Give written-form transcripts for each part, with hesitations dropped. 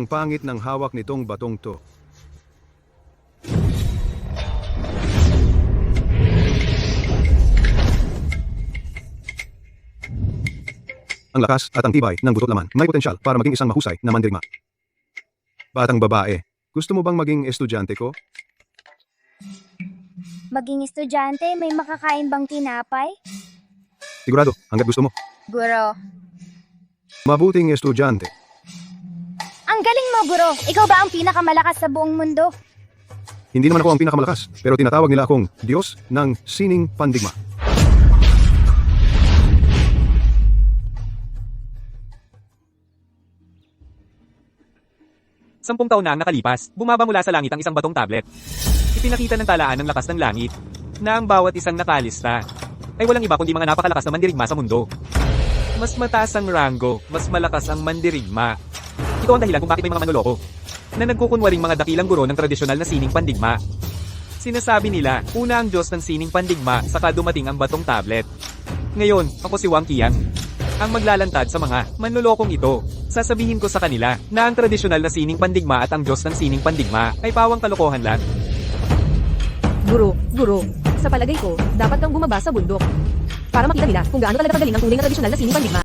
Ang pangit ng hawak nitong batong to. Ang lakas at ang tibay ng butot laman may potensyal para maging isang mahusay na mandirigma. Batang babae, gusto mo bang maging estudyante ko? Maging estudyante, may makakain bang tinapay? Sigurado, hanggat gusto mo. Guro. Mabuting estudyante. Ang galing mo, guro. Ikaw ba ang pinakamalakas sa buong mundo? Hindi naman ako ang pinakamalakas, pero tinatawag nila akong Diyos ng sining pandigma. Sampung taon na ang nakalipas, bumaba mula sa langit ang isang batong tablet. Ipinakita ng talaan ng lakas ng langit, na ang bawat isang nakalista ay walang iba kundi mga napakalakas na mandirigma sa mundo. Mas mataas ang rango, mas malakas ang mandirigma. Ito ang dahilan kung bakit may mga manloloko na nagkukunwaring mga dakilang guro ng tradisyonal na sining pandigma. Sinasabi nila, una ang Diyos ng sining pandigma, saka dumating ang batong tablet. Ngayon, ako si Wang Qiang, ang maglalantad sa mga manlolokong ito. Sasabihin ko sa kanila na ang tradisyonal na sining pandigma at ang Diyos ng sining pandigma ay pawang kalokohan lang. Guro, sa palagay ko, dapat kang bumaba sa bundok. Para makita nila kung gaano talaga kagaling ang tunay na tradisyonal na sining pandigma.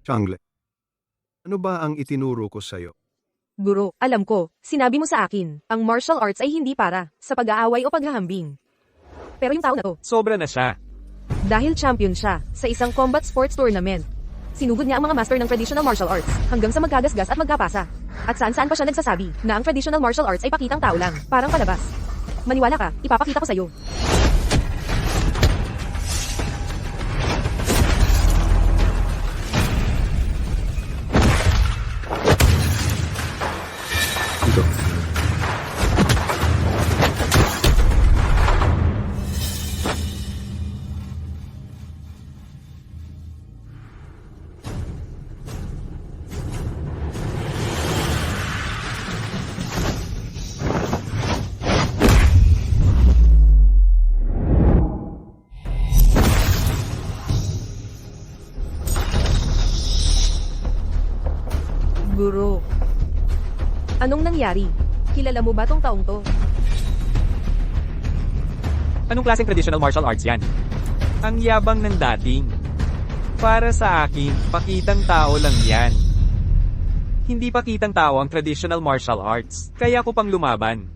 Changle, ano ba ang itinuro ko sa'yo? Guro, alam ko, sinabi mo sa akin, ang martial arts ay hindi para sa pag-aaway o paghahambing. Pero yung tao na to, Sobra na siya. dahil champion siya sa isang combat sports tournament. Sinugod niya ang mga master ng traditional martial arts hanggang sa magkagasgas at magkapasa. At saan-saan pa siya nagsasabi na ang traditional martial arts ay pakitang tao lang, parang palabas. Maniwala ka, ipapakita ko sa'yo. Ito. Guro, anong nangyari? Kilala mo ba tong taong to? Anong klaseng traditional martial arts yan? Ang yabang ng dating. Para sa akin, pakitang tao lang yan. Hindi pakitang tao ang traditional martial arts, kaya ko pang lumaban.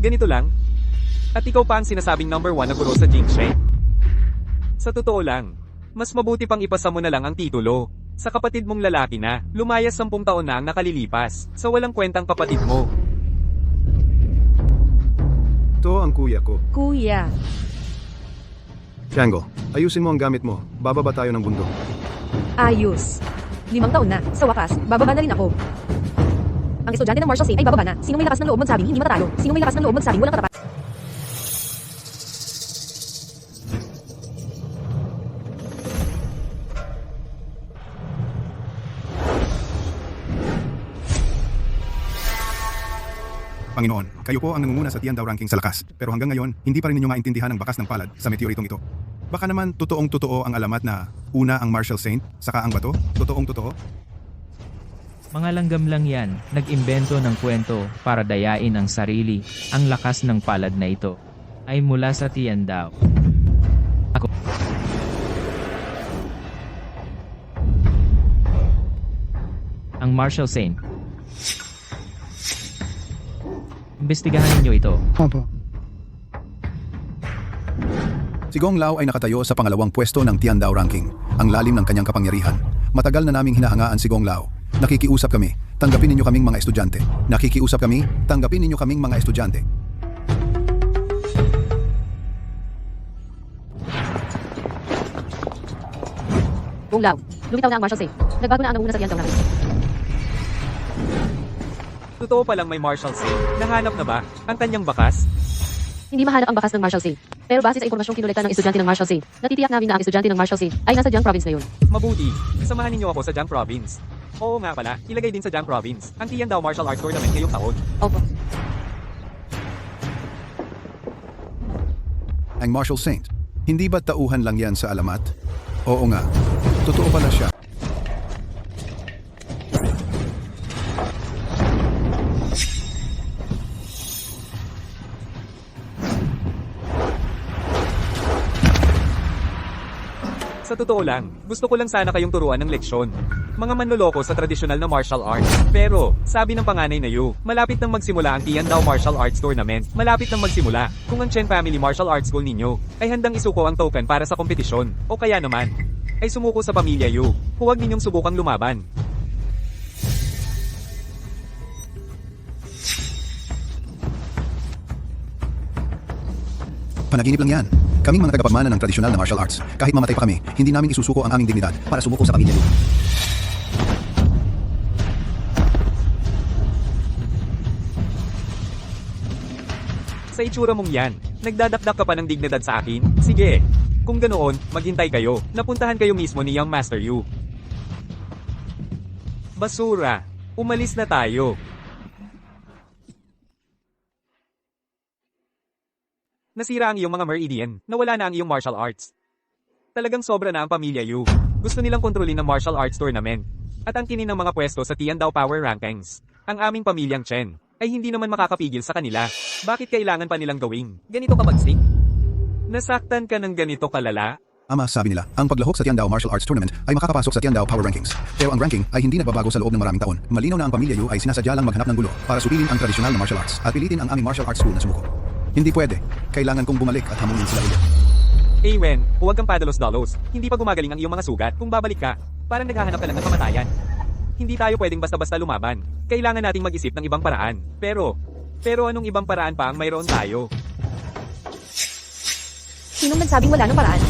Ganito lang. At ikaw pa ang sinasabing number 1 na guro sa Jingsheng. Sa totoo lang, mas mabuti pang ipasa mo na lang ang titulo. Sa kapatid mong lalaki na, lumayas 10 taon na ang nakalilipas, sa walang kwentang kapatid mo. Ito ang kuya ko. Kuya, Tiango, ayusin mo ang gamit mo. Bababa tayo ng bundok. ayos. 5 taon na, sa wakas, bababa na rin ako. Ang estudyante ng martial arts ay bababa na. Sino may lakas ng loob magsabing hindi matatalo? Sino may lakas ng loob magsabing walang katapat? Panginoon, kayo po ang nangunguna sa Tiandaw ranking sa lakas. Pero hanggang ngayon, hindi pa rin ninyo maintindihan ang bakas ng palad sa meteoritong ito. Baka naman totoong-totoo ang alamat na una ang martial saint, saka ang bato? Totoong-totoo? Mga langgam lang yan, nag-imbento ng kwento para dayain ang sarili. Ang lakas ng palad na ito ay mula sa Tiandao. Ako. Ang martial saint. Imbestigahan ninyo ito. Si Gong Lao ay nakatayo sa pangalawang pwesto ng Tiandao ranking, ang lalim ng kanyang kapangyarihan. Matagal na naming hinahangaan si Gong Lao. Nakikiusap kami, tanggapin ninyo kaming mga estudyante. Nakikiusap kami, tanggapin ninyo kaming mga estudyante. Gong Lao, lumitaw na ang martial saint. Nagbago na ang nanguna sa Tiandao namin. Totoo palang may martial saint. Nahanap na ba ang kanyang bakas? Hindi mahanap ang bakas ng martial saint. Pero base sa impormasyong kinolekta ng estudyante ng martial saint, natitiyak namin na ang estudyante ng martial saint ay nasa Jiang province ngayon. Mabuti. Samahan ninyo ako sa Jiang Province. Oo nga pala, ilagay din sa Jiang Province ang Tiandao Martial Arts Tournament ngayong taon. Opo. Ang martial saint, hindi ba tauhan lang yan sa alamat? Oo nga. Totoo pala siya. Sa totoo lang, gusto ko lang sana kayong turuan ng leksyon. Mga manloloko sa tradisyonal na martial arts. Pero, sabi ng panganay na Yu, malapit nang magsimula ang Tiandao Martial Arts Tournament. Malapit nang magsimula. Kung ang Chen Family Martial Arts School ninyo ay handang isuko ang token para sa kompetisyon, o kaya naman, ay sumuko sa pamilya Yu, huwag ninyong subukang lumaban. Panaginip lang yan. Kaming mga tagapagmana ng tradisyonal na martial arts. Kahit mamatay pa kami, hindi namin isusuko ang aming dignidad para sumuko sa pamilya Yu. Sa itsura mong yan, nagdadakdak ka pa ng dignidad sa akin? Sige. Kung ganoon, maghintay kayo. Napuntahan kayo mismo ni Young Master Yu. Basura. Umalis na tayo. Nasira ang iyong mga meridian. Nawala na ang iyong martial arts. Talagang sobra na ang pamilya Yu. Gusto nilang kontrolin ang martial arts tournament. At ang kinin ng mga pwesto sa Tiandao Power Rankings. Ang aming pamilyang Chen ay hindi naman makakapigil sa kanila. Bakit kailangan pa nilang gawing ganito kabagsik? Nasaktan ka ng ganito kalala? Ama, sabi nila, ang paglahok sa Tiandao Martial Arts Tournament ay makakapasok sa Tiandao Power Rankings. Pero ang ranking ay hindi nagbabago sa loob ng maraming taon. Malinaw na ang pamilya Yu ay sinasadya lang maghanap ng gulo para supilin ang tradisyonal na martial arts at pilitin ang aming martial arts school na sumuko. Hindi pwede. Kailangan kong bumalik at hamunin sila ulit. Wen, huwag kang padalos-dalos. Hindi pa gumagaling ang iyong mga sugat. Kung babalik ka, parang naghahanap ka lang ng kamatayan. Hindi tayo pwedeng basta-basta lumaban. Kailangan nating mag-isip ng ibang paraan. Pero anong ibang paraan pa ang mayroon tayo? Sinong nagsabing wala ng paraan?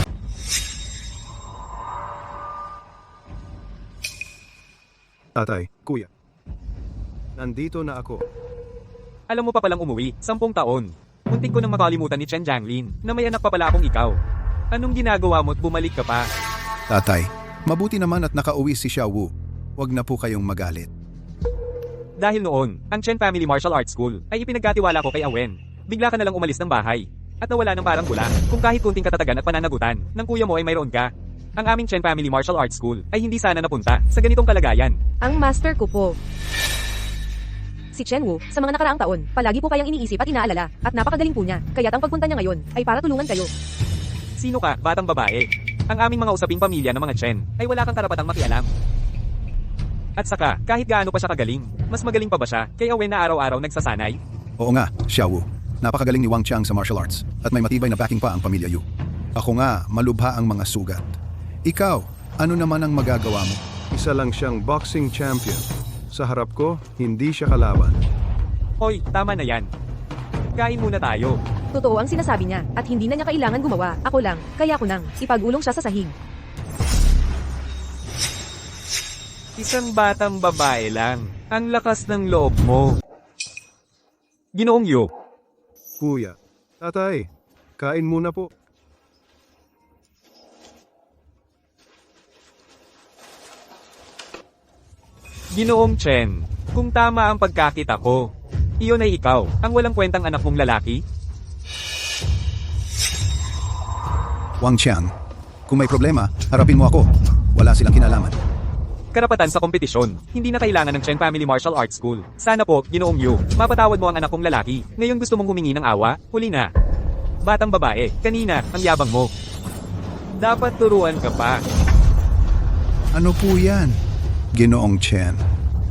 Tatay, kuya. Nandito na ako. Alam mo pa palang umuwi, 10 taon. Muntik ko nang makalimutan ni Chen Jianglin, na may anak pa pala akong ikaw. Anong ginagawa mo't bumalik ka pa? Tatay, mabuti naman at nakauwi si Xiao Wu. Huwag na po kayong magalit. Dahil noon, ang Chen Family Martial Arts School ay ipinagkatiwala ko kay Awen. Bigla ka na lang umalis ng bahay. At nawala ng parang bula, kung kahit kunting katatagan at pananagutan, ng kuya mo ay mayroon ka. Ang aming Chen Family Martial Arts School ay hindi sana napunta sa ganitong kalagayan. Ang master ko po. Si Chen Wu, sa mga nakaraang taon, palagi po kayang iniisip at inaalala, at napakagaling po niya, kaya't ang pagpunta niya ngayon, ay para tulungan kayo. Sino ka, batang babae? Ang aming mga usaping pamilya ng mga Chen, ay wala kang karapatang makialam. At saka, kahit gaano pa siya kagaling, mas magaling pa ba siya, kay Awen na araw-araw nagsasanay? Oo nga, Xiao Wu. Napakagaling ni Wang Qiang sa martial arts at may matibay na backing pa ang pamilya Yu. Ako nga, malubha ang mga sugat. Ikaw, ano naman ang magagawa mo? Isa lang siyang boxing champion. Sa harap ko, hindi siya kalaban. Hoy, tama na yan. Kain muna tayo. Totoo ang sinasabi niya, at hindi na niya kailangan gumawa, ako lang, kaya ko nang, ipagulong siya sa sahig. Isang batang babae lang. Ang lakas ng loob mo. Ginoong Yu. Kuya, tatay, kain muna po. Ginoong Chen, kung tama ang pagkakita ko, iyon ay ikaw, ang walang kwentang anak mong lalaki? Wang Qiang, kung may problema, harapin mo ako. Wala silang kinalaman. Karapatan sa kompetisyon, hindi na kailangan ng Chen Family Martial Arts School. Sana po, Ginoong Yu, mapatawad mo ang anak kong lalaki. Ngayon gusto mong humingi ng awa, huli na. Batang babae, kanina, ang yabang mo. Dapat turuan ka pa. Ano po yan? Ginoong Chen,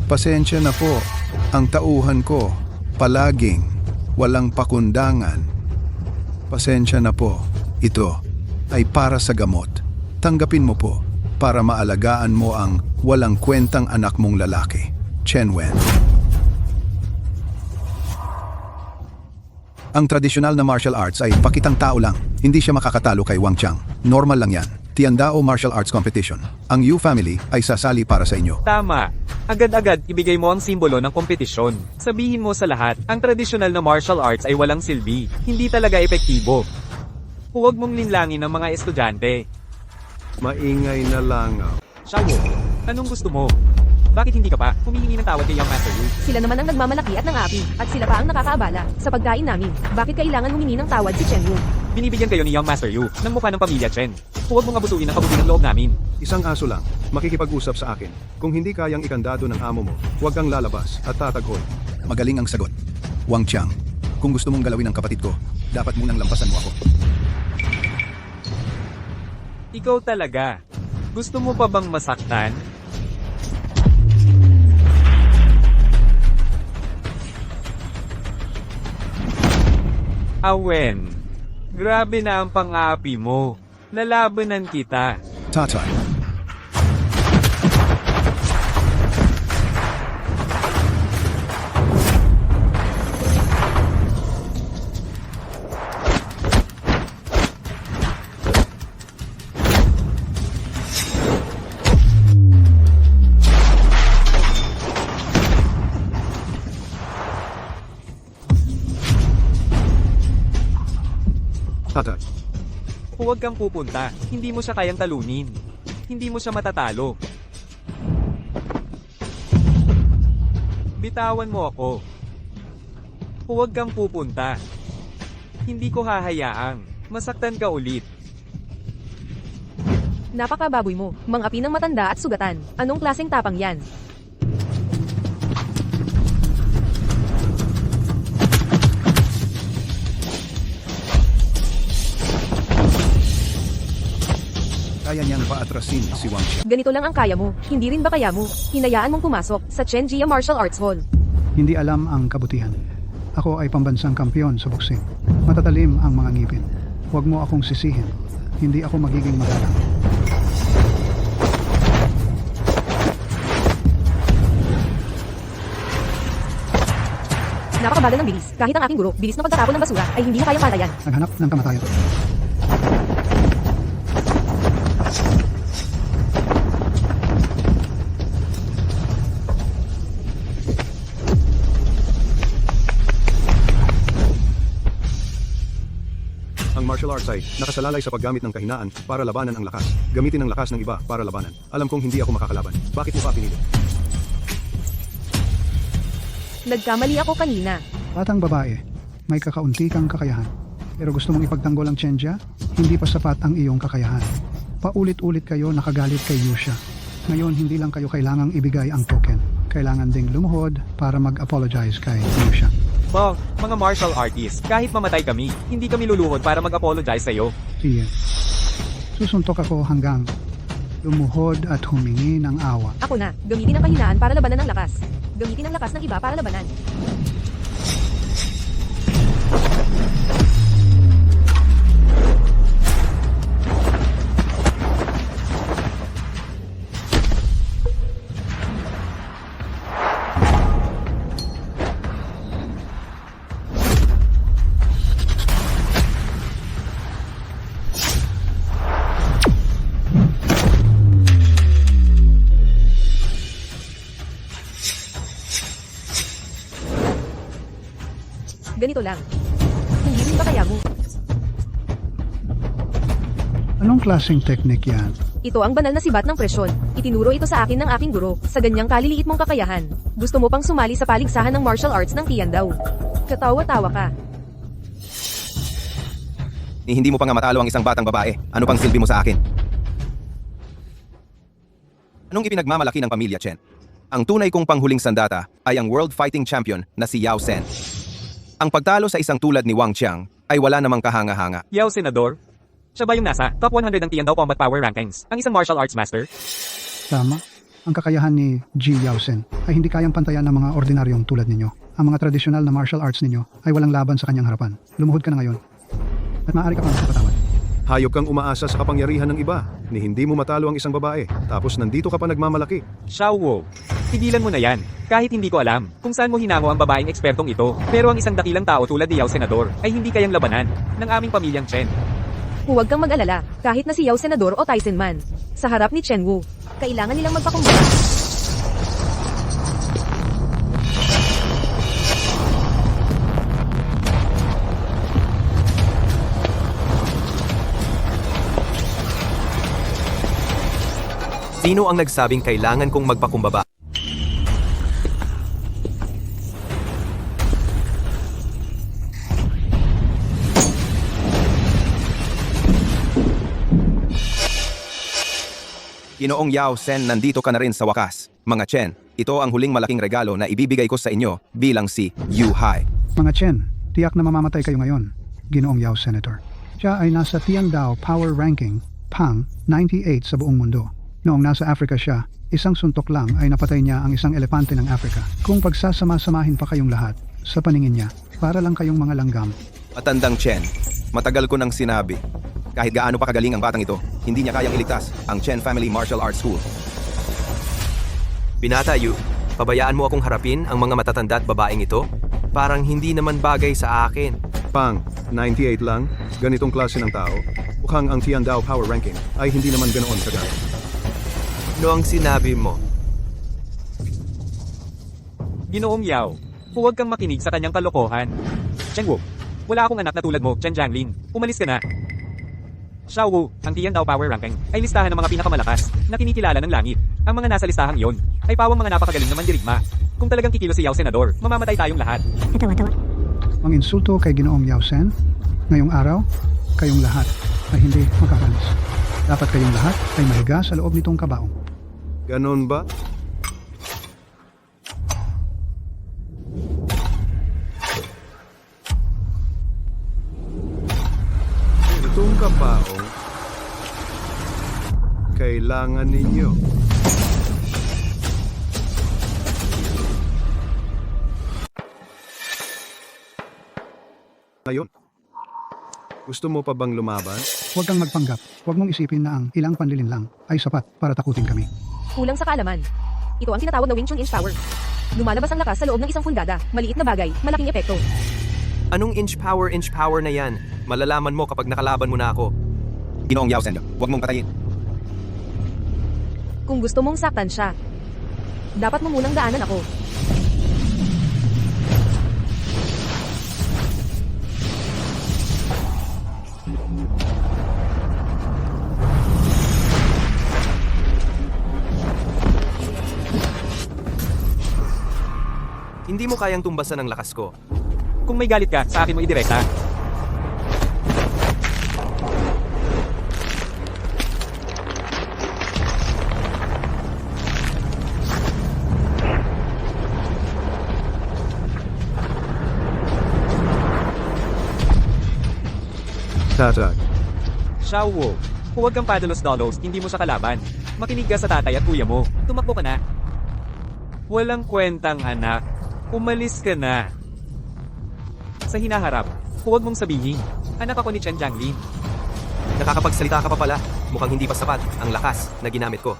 pasensya na po. Ang tauhan ko, palaging, walang pakundangan. Pasensya na po. Ito ay para sa gamot. Tanggapin mo po para maalagaan mo ang walang kwentang anak mong lalaki, Chen Wen. Ang tradisyonal na martial arts ay pakitang tao lang. Hindi siya makakatalo kay Wang Qiang. Normal lang yan. Tiandao Martial Arts Competition. Ang Yu family ay sasali para sa inyo. Tama. Agad-agad ibigay mo ang simbolo ng kompetisyon. Sabihin mo sa lahat, ang tradisyonal na martial arts ay walang silbi. Hindi talaga epektibo. Huwag mong linlangin ng mga estudyante. Maingay na langaw. Xiao, anong gusto mo? Bakit hindi ka pa humihingi ng tawad kay Young Master Yu? Sila naman ang nagmamalaki at ng api, at sila pa ang nakakaabala. Sa pagkain namin, bakit kailangan humingi ng tawad si Chen Wu? Binibigyan kayo ni Young Master Yu ng mukha ng pamilya Chen. Huwag mong abusuin ang kabuti ng loob namin. Isang aso lang, makikipag-usap sa akin. Kung hindi kayang ikandado ng amo mo, huwag kang lalabas at tataghol. Magaling ang sagot. Wang Qiang, kung gusto mong galawin ang kapatid ko, dapat munang lampasan mo ako. Ikaw talaga. Gusto mo pa bang masaktan? Awen, grabe na ang pang-aapi mo. Lalabanan kita. Tatay, Tatay, Huwag kang pupunta. Hindi mo siya kayang talunin. Hindi mo siya matatalo. Bitawan mo ako. Huwag kang pupunta. Hindi ko hahayaang masaktan ka ulit. Napakababoy mo, mang-api ng matanda at sugatan. Anong klaseng tapang yan? kaya niyang paatrasin si Wang Qiang. Ganito lang ang kaya mo, hindi rin ba kaya mo? Hinayaan mong pumasok sa Chen Jia Martial Arts Hall. Hindi alam ang kabutihan. Ako ay pambansang kampiyon sa boxing. Matatalim ang mga ngipin. Huwag mo akong sisihin. Hindi ako magiging magalang. Napakabagal ng bilis. Kahit ang aking guro, bilis na pagtatapon ng basura, ay hindi na kayang patayan. Naghanap ng kamatayan. Ang martial arts ay nakasalalay sa paggamit ng kahinaan para labanan ang lakas. Gamitin ang lakas ng iba para labanan. Alam kong hindi ako makakalaban. Bakit mo pa pinili? Nagkamali ako kanina. Batang babae, may kakaunti kang kakayahan. Pero gusto mong ipagtanggol ang Chenjia? Hindi pa sapat ang iyong kakayahan. Paulit-ulit kayo nakagalit kay Yusha. Ngayon, hindi lang kayo kailangang ibigay ang token. Kailangan ding lumuhod para mag-apologize kay Yusha. Bong, mga martial artists, kahit mamatay kami, hindi kami luluhod para mag-apologize sa'yo. Sige. Susuntok ako hanggang lumuhod at humingi ng awa. Ako na, gamitin ang kahinaan para labanan ng lakas. Gamitin ang lakas ng iba para labanan. Ganito lang. Hindi rin ba kaya mo? Anong klaseng technique yan? Ito ang banal na sibat ng presyon. Itinuro ito sa akin ng aking guro, sa ganyang kaliliit mong kakayahan. Gusto mo pang sumali sa paligsahan ng martial arts ng Tiandaw. Katawa-tawa ka. Hindi mo pa nga matalo ang isang batang babae. Ano pang silbi mo sa akin? Anong ipinagmamalaki ng pamilya Chen? Ang tunay kong panghuling sandata ay ang World Fighting Champion na si Yao Sen. Ang pagtalo sa isang tulad ni Wang Qiang ay wala namang kahanga-hanga. Yao Senador? Siya ba yung nasa top 100 ng Tiandaw Combat Power Rankings? Ang isang martial arts master? Tama. Ang kakayahan ni Ji Yaosen ay hindi kayang pantayan ng mga ordinaryong tulad ninyo. Ang mga tradisyonal na martial arts ninyo ay walang laban sa kanyang harapan. Lumuhod ka na ngayon. At maaari ka pang magpatawad. Hayop kang umaasa sa kapangyarihan ng iba, ni hindi mo matalo ang isang babae, tapos nandito ka pa nagmamalaki. Xiao Wu. Tigilan mo na yan. Kahit hindi ko alam kung saan mo hinango ang babaeng ekspertong ito. Pero ang isang dakilang tao tulad ni Yao Senador ay hindi kayang labanan ng aming pamilyang Chen. Huwag kang mag-alala, kahit na si Yao Senador o Tyson man. Sa harap ni Chen Wu, kailangan nilang magpakumbaba. Sino ang nagsabing kailangan kong magpakumbaba? Ginoong Yao Sen, nandito ka na rin sa wakas. Mga Chen, ito ang huling malaking regalo na ibibigay ko sa inyo bilang si Yu Hai. Mga Chen, tiyak na mamamatay kayo ngayon. Ginoong Yao Senator. Siya ay nasa Tiandao Power Ranking, Pang, 98 sa buong mundo. Noong nasa Africa siya, isang suntok lang ay napatay niya ang isang elepante ng Africa. Kung pagsasama-samahin pa kayong lahat, sa paningin niya, para lang kayong mga langgam. Matandang Chen, matagal ko nang sinabi. Kahit gaano pa kagaling ang batang ito, hindi niya kayang iligtas ang Chen Family Martial Arts School. Binata Yu, pabayaan mo akong harapin ang mga matatanda at babaeng ito? Parang hindi naman bagay sa akin. Pang, 98 lang, ganitong klase ng tao. Mukhang ang Tiandao Power Ranking ay hindi naman ganoon kagaling. Ano ang sinabi mo? Ginoong Yao, huwag kang makinig sa kanyang kalokohan. Chen Wu, wala akong anak na tulad mo, Chen Jiangling. Umalis ka na. Xiao Wu, ang Tiandao Power Ranking, ay listahan ng mga pinakamalakas na kinikilala ng langit. Ang mga nasa listahang iyon ay pawang mga napakagaling na mandirigma. Kung talagang kikilo si Yao Senador, mamamatay tayong lahat. Ang insulto kay Ginoong Yao Sen, ngayong araw, kayong lahat ay hindi makakalis. Dapat kayong lahat ay mahiga sa loob nitong kabaong. Ganon ba? Itong kapaong kailangan ninyo. Ngayon, gusto mo pa bang lumaban? Huwag kang magpanggap. Huwag mong isipin na ang ilang panlilin lang ay sapat para takutin kami. Kulang sa kaalaman. Ito ang tinatawag na Wing Chun Inch Power. Lumalabas ang lakas sa loob ng isang pulgada. Maliit na bagay, malaking epekto. Anong inch power na yan? Malalaman mo kapag nakalaban mo na ako. Ginoong Yao Sen, huwag mong patayin. Kung gusto mong saktan siya, dapat mo munang daanan ako. Hindi mo kayang tumbasan ang lakas ko. Kung may galit ka, sa akin mo idirekta. Tatag. Xiao Wu, huwag kang padalos-dalos, hindi mo siya kalaban. Makinig ka sa tatay at kuya mo. Tumakbo ka na. Walang kwentang anak. Umalis ka na. Sa hinaharap, huwag mong sabihin, anak ako ni Chen Jiangling. Nakakapagsalita ka pa pala. Mukhang hindi pa sapat ang lakas na ginamit ko.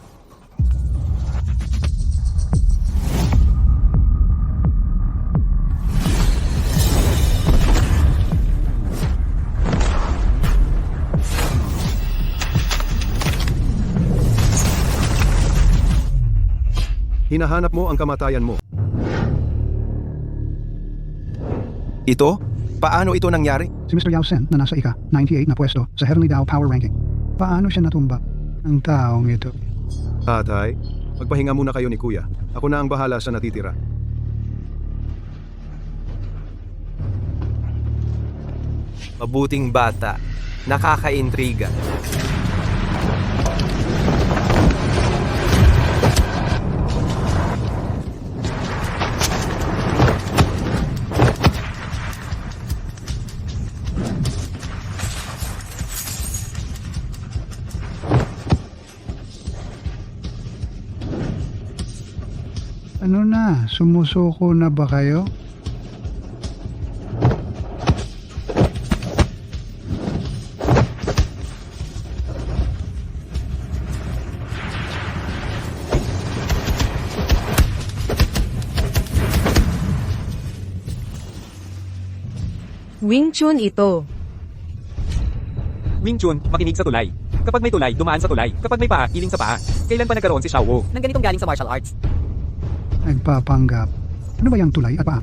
Hinahanap mo ang kamatayan mo. Ito? Paano ito nangyari? Si Mr. Yao Sen na nasa ika-98 na pwesto sa Heavenly Dao Power Ranking. Paano siya natumba? Ang taong ito. Tatay, magpahinga muna kayo ni Kuya. Ako na ang bahala sa natitira. Mabuting bata. Nakakaintriga. Ano na? Sumusuko na ba kayo? Wing Chun ito. Wing Chun, makinig sa tulay. Kapag may tulay, dumaan sa tulay. Kapag may paa, iling sa paa. Kailan pa nagkaroon si Xiao Wu ng ganitong galing sa martial arts? Nagpapanggap. Ano ba yung tulay at paa?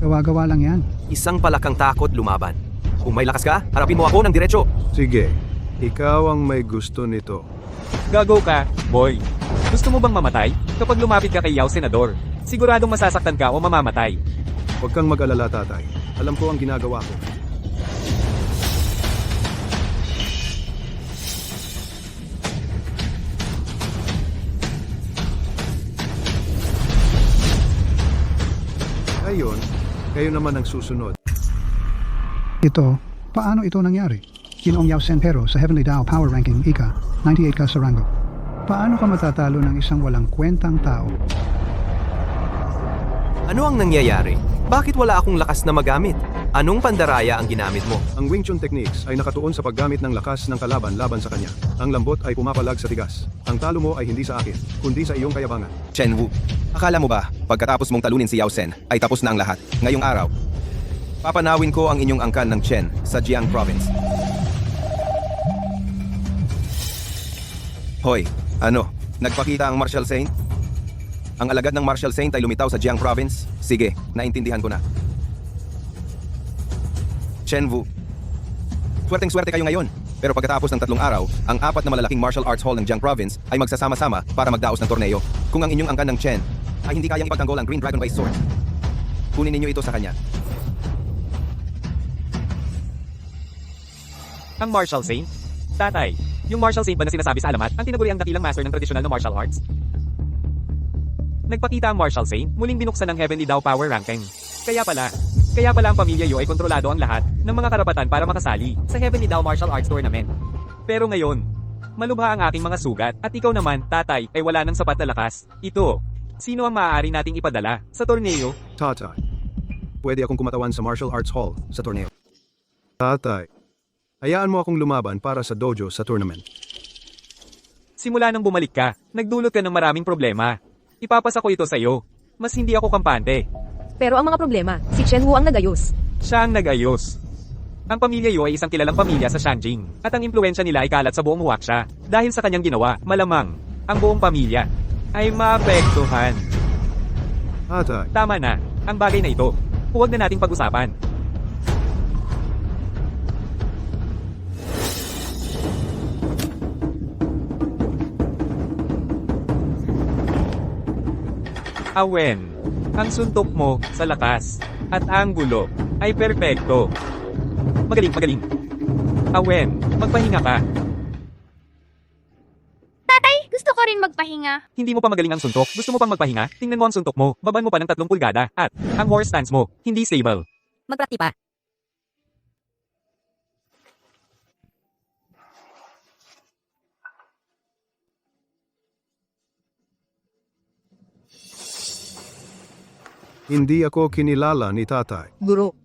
Gawa-gawa lang yan. Isang palakang takot lumaban. Kung may lakas ka, harapin mo ako ng diretso. Sige, ikaw ang may gusto nito. Gago ka, boy. Gusto mo bang mamatay? Kapag lumapit ka kay Yao Senador, siguradong masasaktan ka o mamamatay. Huwag kang mag-alala, tatay. Alam ko ang ginagawa ko. Ngayon, kayo naman ang susunod. Ito, paano ito nangyari? Ginoong Yao Sen pero sa Heavenly Dao Power Ranking, Ika, 98 ka sa rango. Paano ka matatalo ng isang walang kwentang tao? Ano ang nangyayari? Bakit wala akong lakas na magamit? Anong pandaraya ang ginamit mo? Ang Wing Chun techniques ay nakatuon sa paggamit ng lakas ng kalaban laban sa kanya. Ang lambot ay pumapalag sa tigas. Ang talo mo ay hindi sa akin, kundi sa iyong kayabangan. Chen Wu, akala mo ba, pagkatapos mong talunin si Yao Sen, ay tapos na ang lahat? Ngayong araw, papanawin ko ang inyong angkan ng Chen sa Jiang Province. Hoy, ano? Nagpakita ang Martial Saint? Ang alagad ng Martial Saint ay lumitaw sa Jiang Province? Sige, naintindihan ko na. Chen Wu, swerteng-swerte kayo ngayon. Pero pagkatapos ng 3 araw, ang 4 na malalaking martial arts hall ng Jiang Province ay magsasama-sama para magdaos ng torneo. Kung ang inyong angkan ng Chen ay hindi kayang ipagtanggol ang Green Dragon Vice Sword, kunin ninyo ito sa kanya. Ang Martial Saint? Tatay, yung Martial Saint ba na sinasabi sa alamat ang tinaguri ang dakilang master ng tradisyonal na martial arts? Nagpakita ang Martial Saint, muling binuksan ng Heavenly Dao Power Ranking. Kaya pala ang pamilya Yu ay kontrolado ang lahat ng mga karapatan para makasali sa Heavenly Dao Martial Arts Tournament. Pero ngayon, malubha ang aking mga sugat at ikaw naman, tatay, ay wala ng sapat na lakas. Ito, sino ang maaari nating ipadala sa torneo? Tatay, pwede akong kumatawan sa Martial Arts Hall sa torneo. Tatay, hayaan mo akong lumaban para sa dojo sa tournament. Simula nang bumalik ka, nagdulot ka ng maraming problema. Ipapasa ko ito sa iyo. Mas hindi ako kampante. Pero ang mga problema, si Chen Wu ang nagayos. Siya ang nag-ayos. Ang pamilya Yu ay isang kilalang pamilya sa Shanjing, at ang impluensya nila ay kalat sa buong Huaxia. Dahil sa kanyang ginawa, malamang, ang buong pamilya ay maapektuhan. Tatay, Tama na, ang bagay na ito. Huwag na nating pag-usapan. Awen, ang suntok mo sa lakas at anggulo ay perpekto. Magaling. Awen, magpahinga ka. Tatay, gusto ko rin magpahinga. Hindi mo pa magaling ang suntok. Gusto mo pang magpahinga? Tingnan mo ang suntok mo. Baban mo pa ng 3 pulgada. At, ang horse stance mo, hindi stable. Magprakti pa. hindi ako kinilala ni tatay. Guro,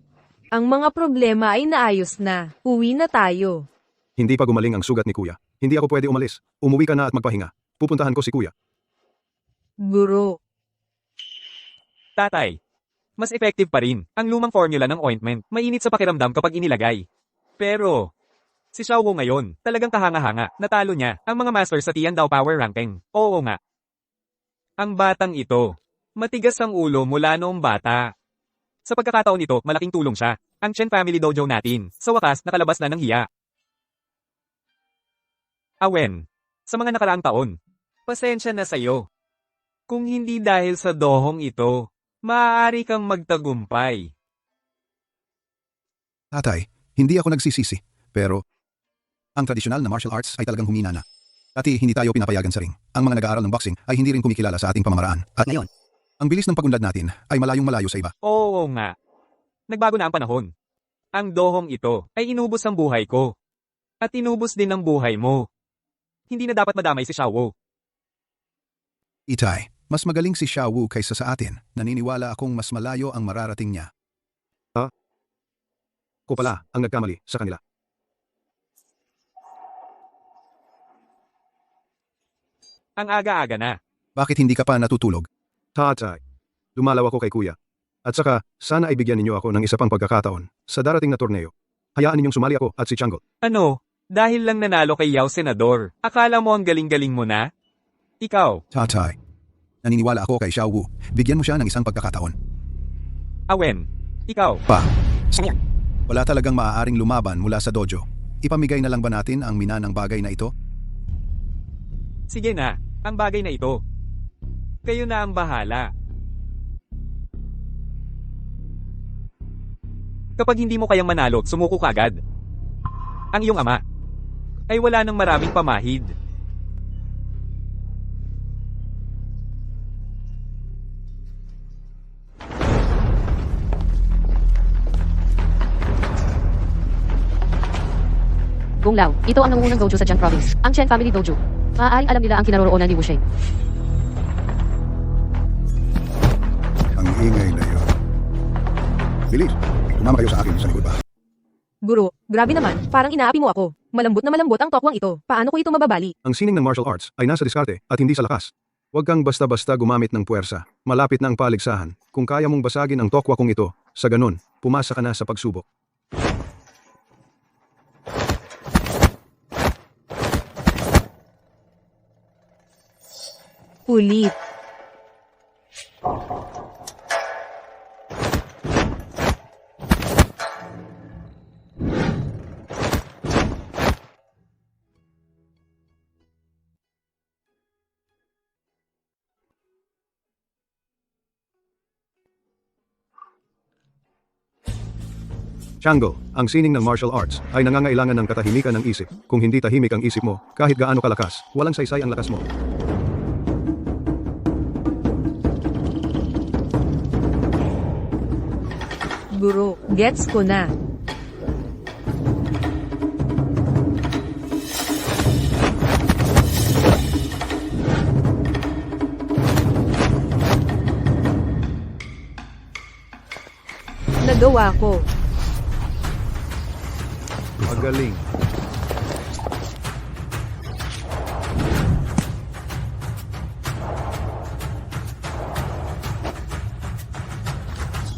ang mga problema ay naayos na. Uwi na tayo. Hindi pa gumaling ang sugat ni kuya. Hindi ako pwede umalis. Umuwi ka na at magpahinga. Pupuntahan ko si kuya. Guro, Tatay, mas effective pa rin ang lumang formula ng ointment. Mainit sa pakiramdam kapag inilagay. Pero, si Xiao Wu ngayon, talagang kahanga-hanga. Natalo niya ang mga masters sa Tiandao Power Ranking. Oo nga. Ang batang ito, matigas ang ulo mula noong bata. Sa pagkakataon nito, malaking tulong siya. Ang Chen Family Dojo natin, sa wakas, nakalabas na ng hiya. Awen, sa mga nakaraang taon, pasensya na sa'yo. Kung hindi dahil sa dohong ito, maaari kang magtagumpay. Tatay, hindi ako nagsisisi. Pero, ang tradisyonal na martial arts ay talagang humina na. Dati hindi tayo pinapayagan sa ring. Ang mga nag-aaral ng boxing ay hindi rin kumikilala sa ating pamamaraan. At ngayon, ang bilis ng pagunlad natin ay malayong malayo sa iba. Oo nga. Nagbago na ang panahon. Ang dohong ito ay inubos ang buhay ko. At inubos din ang buhay mo. Hindi na dapat madamay si Xiao Wu. Itay, mas magaling si Xiao Wu kaysa sa atin. Naniniwala akong mas malayo ang mararating niya. Ko pala ang nagkamali sa kanila. Ang aga-aga na. Bakit hindi ka pa natutulog? Tatay, lumalaw ako kay kuya. At saka, sana ay bigyan ninyo ako ng isa pang pagkakataon sa darating na torneo. Hayaan ninyong sumali ako at si Changgol. Ano? Dahil lang nanalo kay Yao Senador. Akala mo ang galing-galing mo na? Ikaw, Tatay, naniniwala ako kay Xiao Wu. Bigyan mo siya ng isang pagkakataon. Awen. Ikaw. Pa, wala talagang maaaring lumaban mula sa dojo. Ipamigay na lang ba natin ang mina ng bagay na ito? Sige na. Ang bagay na ito. Kayo na ang bahala. Kapag hindi mo kayang manalo, sumuko ka agad. Ang iyong ama ay wala ng maraming pamahid. Gong Lao, ito ang nangungunang dojo sa Jiang Province, ang Chen Family Dojo. Maaaring alam nila ang kinaroroonan ni Wu Sheng. Ang ingay na yun. Bilis, tumama kayo sa akin sa likod ba? Guro, grabe naman, parang inaapi mo ako. Malambot na malambot ang tokwang ito. Paano ko ito mababali? Ang sining ng martial arts ay nasa diskarte at hindi sa lakas. Huwag kang basta-basta gumamit ng puwersa. Malapit na ang paligsahan. Kung kaya mong basagin ang tokwa kong ito, sa ganun, pumasa ka na sa pagsubok. Pulit. Chango, ang sining ng martial arts ay nangangailangan ng katahimikan ng isip. Kung hindi tahimik ang isip mo, kahit gaano kalakas, walang saysay ang lakas mo. Guro, gets ko na. Nagawa ko. Magaling.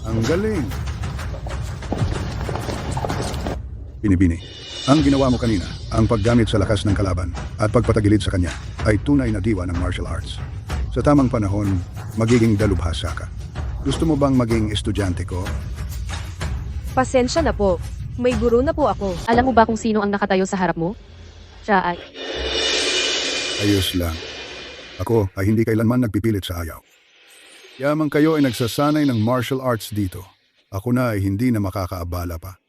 Ang galing. Binibini, ang ginawa mo kanina, ang paggamit sa lakas ng kalaban at pagpatagilid sa kanya ay tunay na diwa ng martial arts. Sa tamang panahon, magiging dalubhasa ka. Gusto mo bang maging estudyante ko? Pasensya na po. May guro na po ako. Alam mo ba kung sino ang nakatayo sa harap mo? Siya ay... Ayos lang. Ako ay hindi kailanman nagpipilit sa ayaw. Yamang kayo ay nagsasanay ng martial arts dito. Ako na ay hindi na makakaabala pa.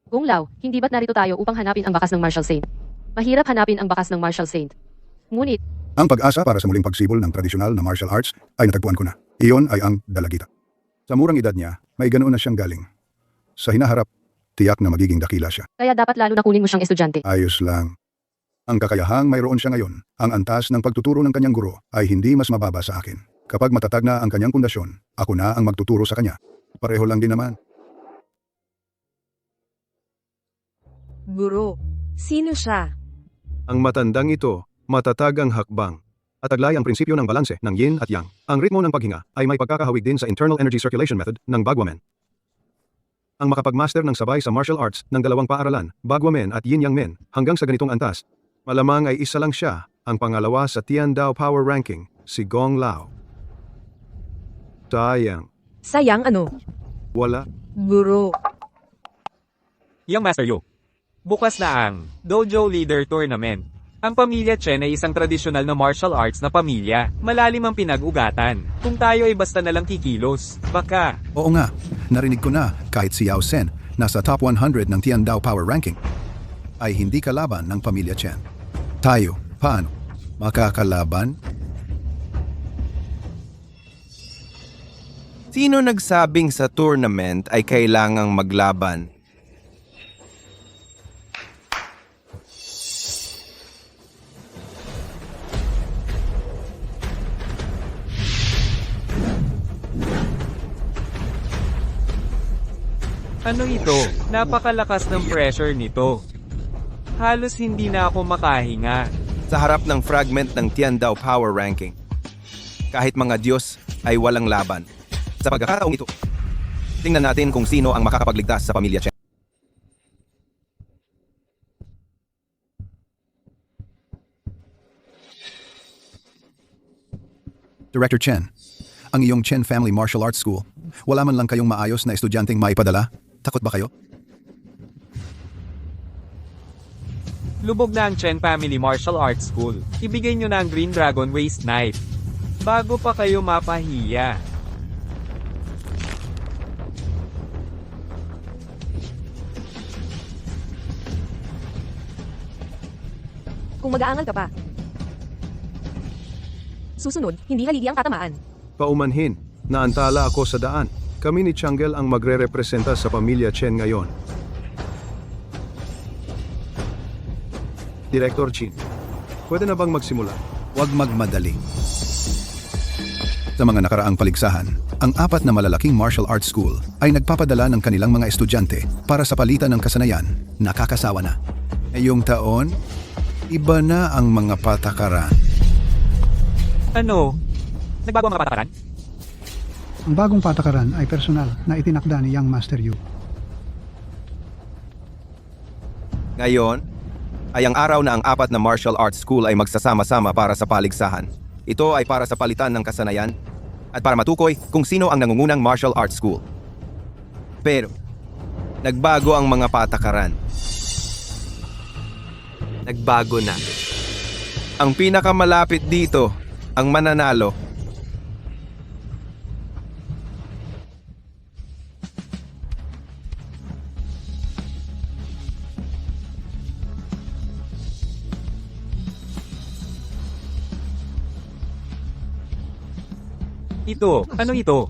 Gong Lao, hindi ba't narito tayo upang hanapin ang bakas ng Martial Saint? Mahirap hanapin ang bakas ng Martial Saint. Ngunit, Ang pag-asa para sa muling pagsibol ng tradisyonal na martial arts ay natagpuan ko na. Iyon ay ang dalagita. Sa murang edad niya, may ganoon na siyang galing. Sa hinaharap, tiyak na magiging dakila siya. kaya dapat lalo na kunin mo siyang estudyante. Ayos lang. Ang kakayahang mayroon siya ngayon, ang antas ng pagtuturo ng kanyang guro ay hindi mas mababa sa akin. Kapag matatag na ang kanyang pundasyon, ako na ang magtuturo sa kanya. Pareho lang din naman. Guro, sino siya? Ang matandang ito, matatag ang hakbang. At taglay ang prinsipyo ng balanse ng yin at yang. Ang ritmo ng paghinga ay may pagkakahawig din sa internal energy circulation method ng Bagwamen. Ang makapagmaster ng sabay sa martial arts ng dalawang paaralan, Bagwamen at Yin Yang Men, hanggang sa ganitong antas, malamang ay isa lang siya, ang pangalawa sa Tiandao Power Ranking, si Gong Lao. Sayang, Sayang ano? wala. Guro. Yang Master Yu. Bukas na ang Dojo Leader Tournament. Ang pamilya Chen ay isang tradisyonal na martial arts na pamilya. Malalim ang pinag-ugatan. Kung tayo ay basta nalang kikilos, baka... Oo nga, narinig ko na kahit si Yao Sen, nasa top 100 ng Tiandao Power Ranking, ay hindi kalaban ng pamilya Chen. Tayo, paano? Makakalaban? Sino nagsabing sa tournament ay kailangang maglaban? Ano ito? Napakalakas ng pressure nito. Halos hindi na ako makahinga. Sa harap ng fragment ng Tiandao Power Ranking, kahit mga Diyos ay walang laban. Sa pagkakataong ito, tingnan natin kung sino ang makakapagligtas sa pamilya Chen. Director Chen, ang iyong Chen Family Martial Arts School, wala man lang kayong maayos na estudyanteng maipadala? Takot ba kayo? Lubog na ang Chen Family Martial Arts School. Ibigay nyo na ang Green Dragon Waist Knife. Bago pa kayo mapahiya. Kung mag-aangal ka pa. Susunod, hindi haligi ang tatamaan. Paumanhin, naantala ako sa daan. Kami ni Changgel ang magre-representa sa pamilya Chen ngayon. Director Chin, pwede na bang magsimula? Huwag magmadali. Sa mga nakaraang paligsahan, ang 4 na malalaking martial arts school ay nagpapadala ng kanilang mga estudyante para sa palitan ng kasanayan, nakakasawa na. Ngayong taon, iba na ang mga patakaran. Ano? Nagbago ang mga patakaran? Ang bagong patakaran ay personal na itinakda ni Young Master Yu. Ngayon, ay ang araw na ang 4 na martial arts school ay magsasama-sama para sa paligsahan. Ito ay para sa palitan ng kasanayan at para matukoy kung sino ang nangungunang martial arts school. Pero, nagbago ang mga patakaran. Nagbago na. Ang pinakamalapit dito, ang mananalo. Ito. Ano ito?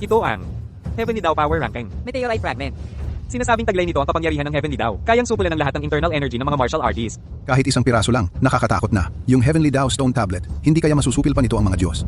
Ito ang Heavenly Daw Power Ranking. Meteorite Fragment. Sinasabing taglay nito ang kapangyarihan ng Heavenly Daw. Kayang supulan ng lahat ng internal energy ng mga martial artists. Kahit isang piraso lang, nakakatakot na. Yung Heavenly Dao Stone Tablet, hindi kaya masusupil pa nito ang mga Diyos.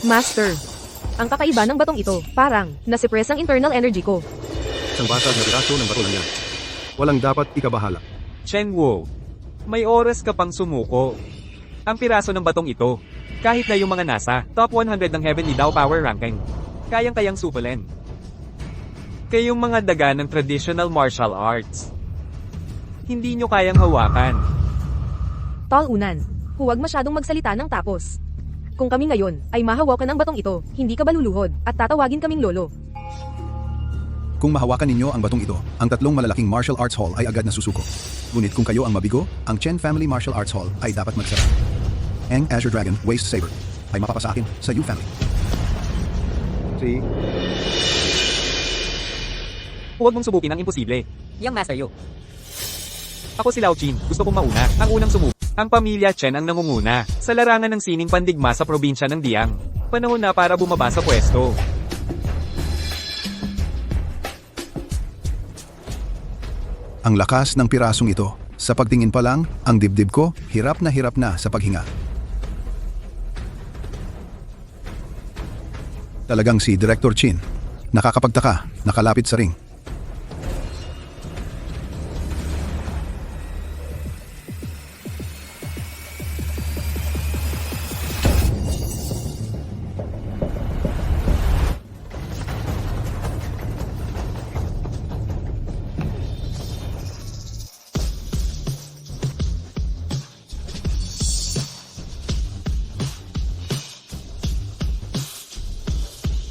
Master, ang kakaiba ng batong ito, parang nasipres ang internal energy ko. Isang basag na piraso ng bato lang yan. Walang dapat ikabahala. Chen Wu, may oras ka pang sumuko. Ang piraso ng batong ito, kahit na yung mga nasa top 100 ng Heavenly Daw Power Ranking, kayang-kayang supulin. Kayong mga daga ng traditional martial arts, hindi nyo kayang hawakan. Tol Unan, huwag masyadong magsalita ng tapos. Kung kami ngayon ay mahawakan ng batong ito, hindi ka baluluhod at tatawagin kaming lolo. Kung mahawakan ninyo ang batong ito, ang 3 malalaking martial arts hall ay agad na susuko. Ngunit kung kayo ang mabigo, ang Chen Family Martial Arts Hall ay dapat magsara. Ang Azure Dragon Waist Saber ay mapapasa akin sa Yu Family. See? Huwag mong subukin ang imposible. Young Master Yu. Ako si Lao Chin, gusto kong mauna. Ang unang sumuko. Ang pamilya Chen ang nangunguna sa larangan ng sining pandigma sa probinsya ng Diang. Panahon na para bumaba sa pwesto. Ang lakas ng pirasong ito, sa pagtingin pa lang, ang dibdib ko, hirap na sa paghinga. Talagang si Director Chin, nakakapagtaka, nakalapit sa ring.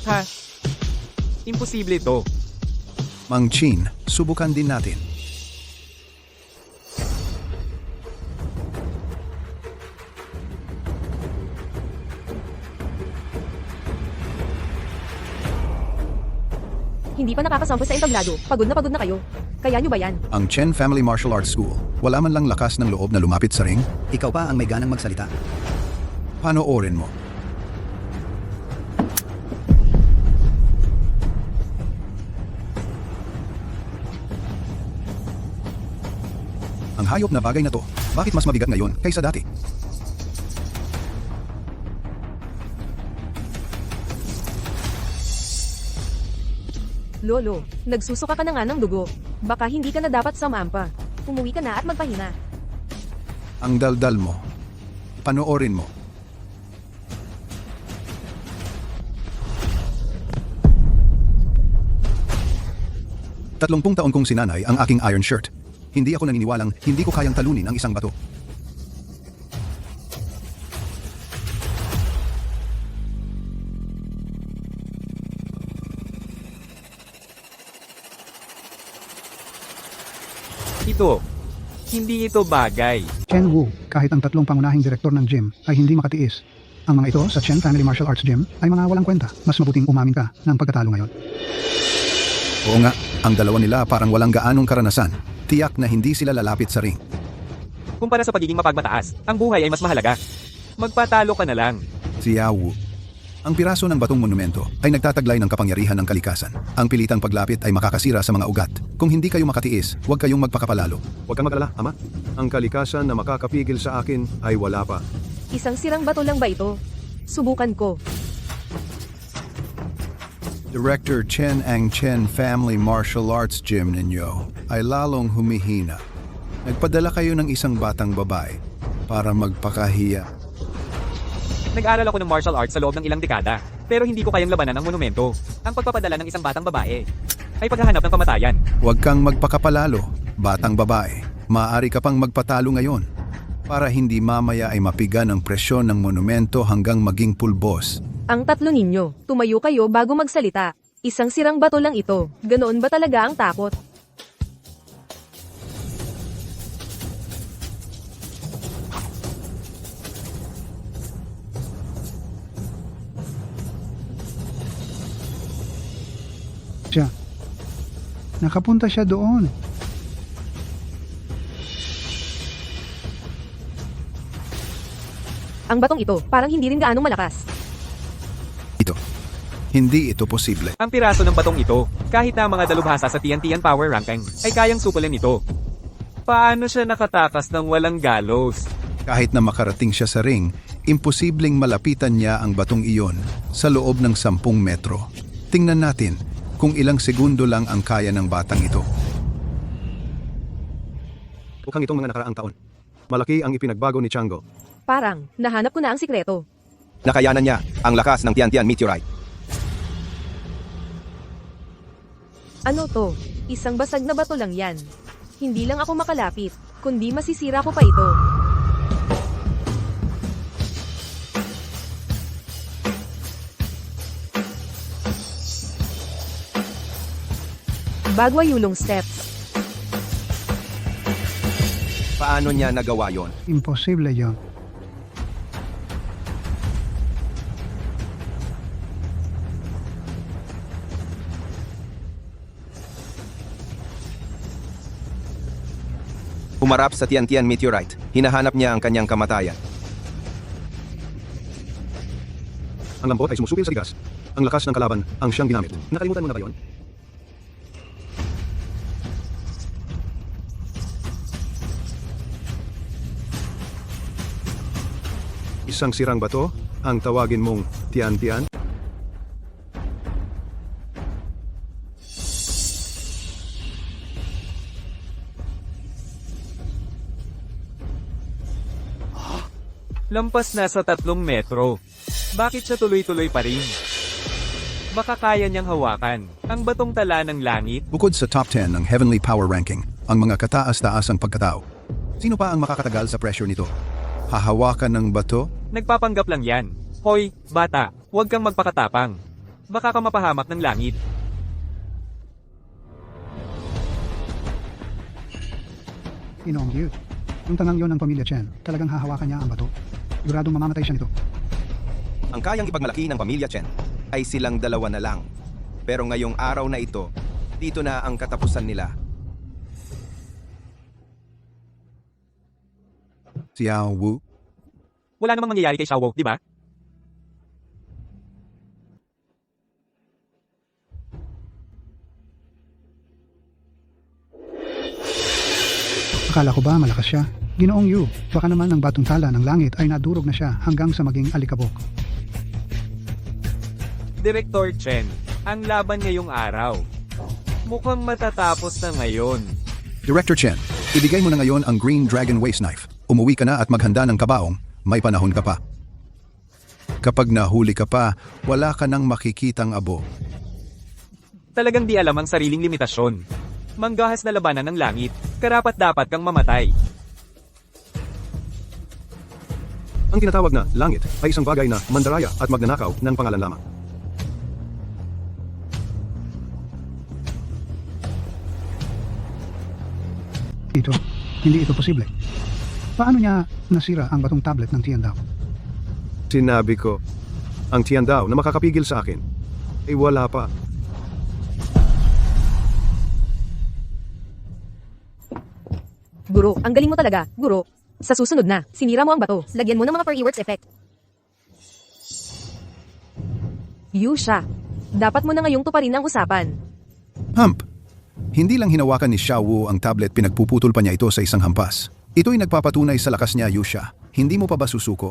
Ha? Imposible to. Mang Chin, subukan din natin. Hindi pa nakakasampo sa entablado, pagod na kayo. Kaya nyo ba yan? Ang Chen Family Martial Arts School, wala man lang lakas ng loob na lumapit sa ring. Ikaw pa ang may ganang magsalita. Panoorin mo. Ang hayop na bagay na to, bakit mas mabigat ngayon kaysa dati? Lolo, nagsusuka ka na nga ng dugo. Baka hindi ka na dapat sumampa. Umuwi ka na at magpahinga. Ang daldal mo. Panoorin mo. 30 taon kong sinanay ang aking iron shirt. Hindi ako naniniwalang hindi ko kayang talunin ang isang bato. Hindi ito bagay. Chen Wu, kahit ang 3 pangunahing direktor ng gym ay hindi makatiis. Ang mga ito sa Chen Family Martial Arts Gym ay mga walang kwenta. Mas mabuting umamin ka ng pagkatalo ngayon. Oo nga, ang dalawa nila parang walang gaanong karanasan. Tiyak na hindi sila lalapit sa ring. Kumpara sa pagiging mapagmataas, ang buhay ay mas mahalaga. Magpatalo ka na lang. Si Yao Wu. Ang piraso ng batong monumento ay nagtataglay ng kapangyarihan ng kalikasan. Ang pilitang paglapit ay makakasira sa mga ugat. Kung hindi kayo makatiis, huwag kayong magpakapalalo. Huwag kang mag-alala, ama. Ang kalikasan na makakapigil sa akin ay wala pa. Isang sirang bato lang ba ito? Subukan ko. Director Chen Ang Chen Family Martial Arts Gym ninyo ay lalong humihina. Nagpadala kayo ng isang batang babae para magpakahiya. Nag-aral ako ng martial arts sa loob ng ilang dekada, pero hindi ko kayang labanan ang monumento. Ang pagpapadala ng isang batang babae ay paghahanap ng kamatayan. Huwag kang magpakapalalo, batang babae. Maaari ka pang magpatalo ngayon para hindi mamaya ay mapigan ang presyon ng monumento hanggang maging pulbos. Ang 3 ninyo, tumayo kayo bago magsalita. Isang sirang bato lang ito. Ganoon ba talaga ang takot? Siya. Nakapunta siya doon. Ang batong ito, parang hindi rin gaanong malakas. Hindi ito posible. Ang piraso ng batong ito, kahit na ang mga dalubhasa sa TNTN Power Ranking, ay kayang supulin ito. Paano siya nakatakas ng walang galos? Kahit na makarating siya sa ring, imposibleng malapitan niya ang batong iyon sa loob ng 10 metro. Tingnan natin kung ilang segundo lang ang kaya ng batang ito. Mukhang itong mga nakaraang taon. Malaki ang ipinagbago ni Chango. Parang, nahanap ko na ang sikreto. Nakayanan niya ang lakas ng Tiantian Meteorite. Ano to? Isang basag na bato lang yan. Hindi lang ako makalapit, kundi masisira ko pa ito. Bagwa yulong steps. Paano niya nagawa yon? Imposible yon. Humarap sa Tiantian Meteorite. Hinahanap niya ang kanyang kamatayan. Ang lambot ay sumusupil sa ligas. Ang lakas ng kalaban ang siyang ginamit. Nakalimutan mo na ba yon? Isang sirang bato, ang tawagin mong Tiantian? Lampas na sa 3 metro. Bakit siya tuloy-tuloy pa rin? Baka kaya niyang hawakan ang batong tala ng langit. Bukod sa top 10 ng Heavenly Power Ranking, ang mga kataas-taas ang pagkatao. Sino pa ang makakatagal sa pressure nito? Hahawakan ng bato? Nagpapanggap lang yan. Hoy, bata, huwag kang magpakatapang. Baka ka mapahamak ng langit. Inoong Yu. Yung tangang yon ng pamilya Chen, talagang hahawakan niya ang bato. Siguradong mamamatay siya nito. Ang kayang ipagmalaki ng pamilya Chen ay silang dalawa na lang. Pero ngayong araw na ito, dito na ang katapusan nila. Si Yao Wu? Wala namang mangyayari kay Xiaowo, di ba? Akala ko ba malakas siya? Ginoong Yu, baka naman ang batong tala ng langit ay nadurog na siya hanggang sa maging alikabok. Director Chen, ang laban ngayong araw. Mukhang matatapos na ngayon. Director Chen, ibigay mo na ngayon ang Green Dragon Waste Knife. Umuwi ka na at maghanda ng kabaong, may panahon ka pa. Kapag nahuli ka pa, wala ka nang makikitang abo. Talagang di alam ang sariling limitasyon. Manggahas na labanan ng langit. Karapat-dapat kang mamatay. Ang tinatawag na langit ay isang bagay na mandaraya at magnanakaw ng pangalan lamang. Hindi ito posible. Paano niya nasira ang batong tablet ng Tiandao? Sinabi ko, ang Tiandao na makakapigil sa akin, ay wala pa. Guro, ang galing mo talaga, guro. Sa susunod na, sinira mo ang bato. Lagyan mo ng mga per-words effect. Yusha, dapat mo na ngayong tuparin ang usapan. Hump! Hindi lang hinawakan ni Xiao Wu ang tablet, pinagpuputol pa niya ito sa isang hampas. Ito'y nagpapatunay sa lakas niya, Yusha. Hindi mo pa ba susuko?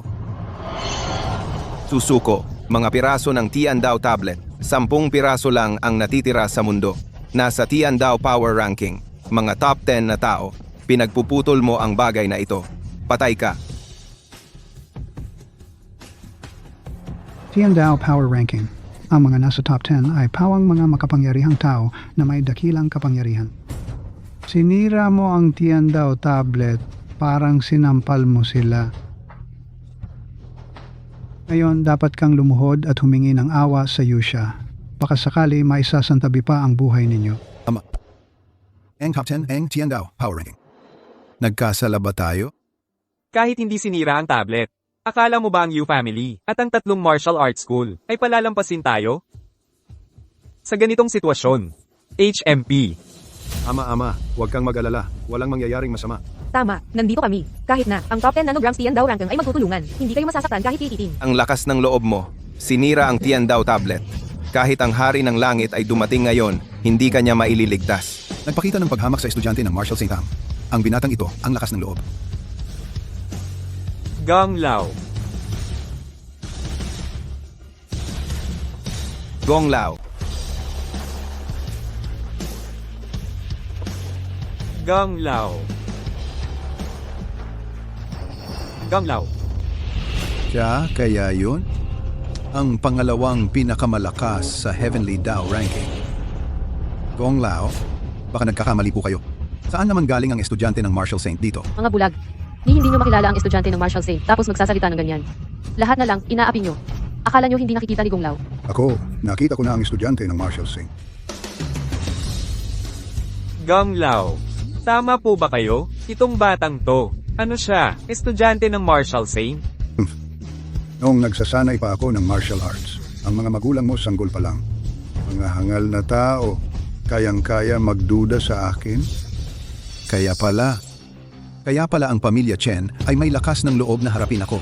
Susuko, mga piraso ng Tiandao tablet. 10 piraso lang ang natitira sa mundo. Nasa Tiandao Power Ranking. Mga top 10 na tao. Pinagpuputol mo ang bagay na ito. Patay ka. Tiandao Power Ranking. Ang mga nasa top 10 ay pawang mga makapangyarihang tao na may dakilang kapangyarihan. Sinira mo ang Tiandao tablet, parang sinampal mo sila. Ngayon, dapat kang lumuhod at humingi ng awa sa Yusha. Baka sakali may sasantabi pa ang buhay ninyo. Ang top 10 ang Tiandao Power Ranking. Nagkasala ba tayo? Kahit hindi sinira ang tablet. Akala mo ba ang U Family at ang 3 martial arts school ay palalampasin tayo? Sa ganitong sitwasyon, HMP. Ama, huwag kang mag-alala. Walang mangyayaring masama. Tama, nandito kami. Kahit na, ang top 10 nanograms Tiandao ranking ay magtutulungan. Hindi kayo masasaktan kahit tikitin. Ang lakas ng loob mo. Sinira ang Tiandao tablet. Kahit ang hari ng langit ay dumating ngayon, hindi kanya maililigtas. Nagpakita ng paghamak sa estudyante ng Marshall St. Am. Ang binatang ito, ang lakas ng loob. Gong Lao. Gong Lao. Gong Lao. Gong Lao. Siya, kaya yun? Ang pangalawang pinakamalakas sa Heavenly Dao ranking. Gong Lao, baka nagkakamali po kayo. Saan naman galing ang estudyante ng Marshall St. dito? Mga bulag. Hindi nyo makilala ang estudyante ng Marshall St. tapos magsasalita ng ganyan. Lahat na lang, inaapi nyo. Akala nyo hindi nakikita ni Gong Lao. Ako, nakita ko na ang estudyante ng Marshall St. Gong Lao. Tama po ba kayo? Itong batang to. Ano siya? Estudyante ng Martial St. Noong nagsasanay pa ako ng martial arts, ang mga magulang mo sanggol pa lang. Mga hangal na tao, kayang-kaya magduda sa akin. Kaya pala ang pamilya Chen ay may lakas ng loob na harapin ako.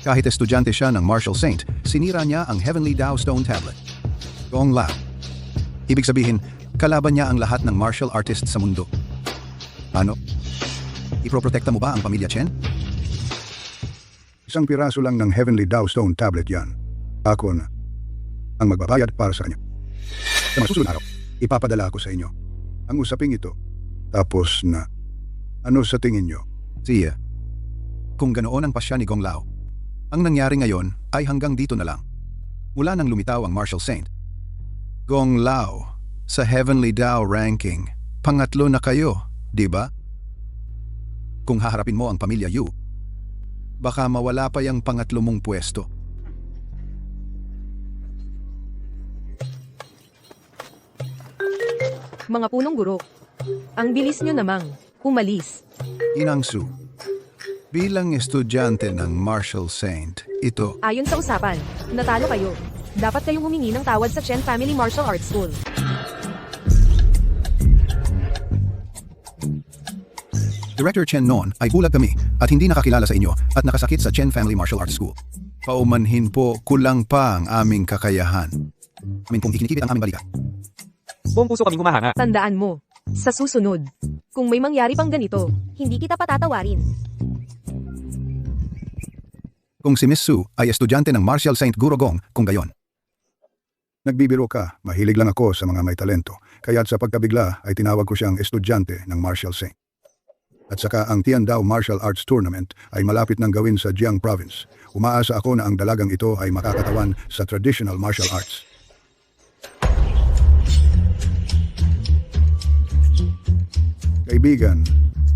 Kahit estudyante siya ng Marshall St., sinira niya ang Heavenly Dao Stone Tablet. Gong Lao. Ibig sabihin, kalaban niya ang lahat ng martial artists sa mundo. Ano? Iproprotekta mo ba ang pamilya Chen? Isang piraso lang ng Heavenly Dao Stone Tablet yan. Ako na ang magbabayad para sa kanya. Sa mga susunod araw, ipapadala ako sa inyo ang usaping ito. Tapos na, ano sa tingin nyo? Siya. Kung ganoon ang pasya ni Gong Lao, ang nangyari ngayon ay hanggang dito na lang. Mula nang lumitaw ang Marshall St. Gong Lao, sa Heavenly Dao ranking, pangatlo na kayo, di ba? Kung haharapin mo ang pamilya Yu, baka mawala pa yung pangatlo mong pwesto. Mga punong guro. Ang bilis nyo namang umalis. Inang Su, bilang estudyante ng Marshall St., ito, Ayon sa usapan, natalo kayo. Dapat kayong humingi ng tawad sa Chen Family Martial Arts School. Director Chen noon ay bulag kami at hindi nakakilala sa inyo at nakasakit sa Chen Family Martial Arts School. Paumanhin po, kulang pa ang aming kakayahan. Amin pong ikinikibit ang aming balikat. Buong puso kaming humahanga. Tandaan mo, sa susunod, kung may mangyari pang ganito, hindi kita patatawarin. Kung si Miss Su ay estudyante ng Martial St. Gurogong, kung gayon. Nagbibiro ka, mahilig lang ako sa mga may talento. Kaya't sa pagkabigla ay tinawag ko siyang estudyante ng Martial St. At saka ang Tiandao Martial Arts Tournament ay malapit nang gawin sa Jiang Province. Umaasa ako na ang dalagang ito ay makakatawan sa traditional martial arts. Kaibigan,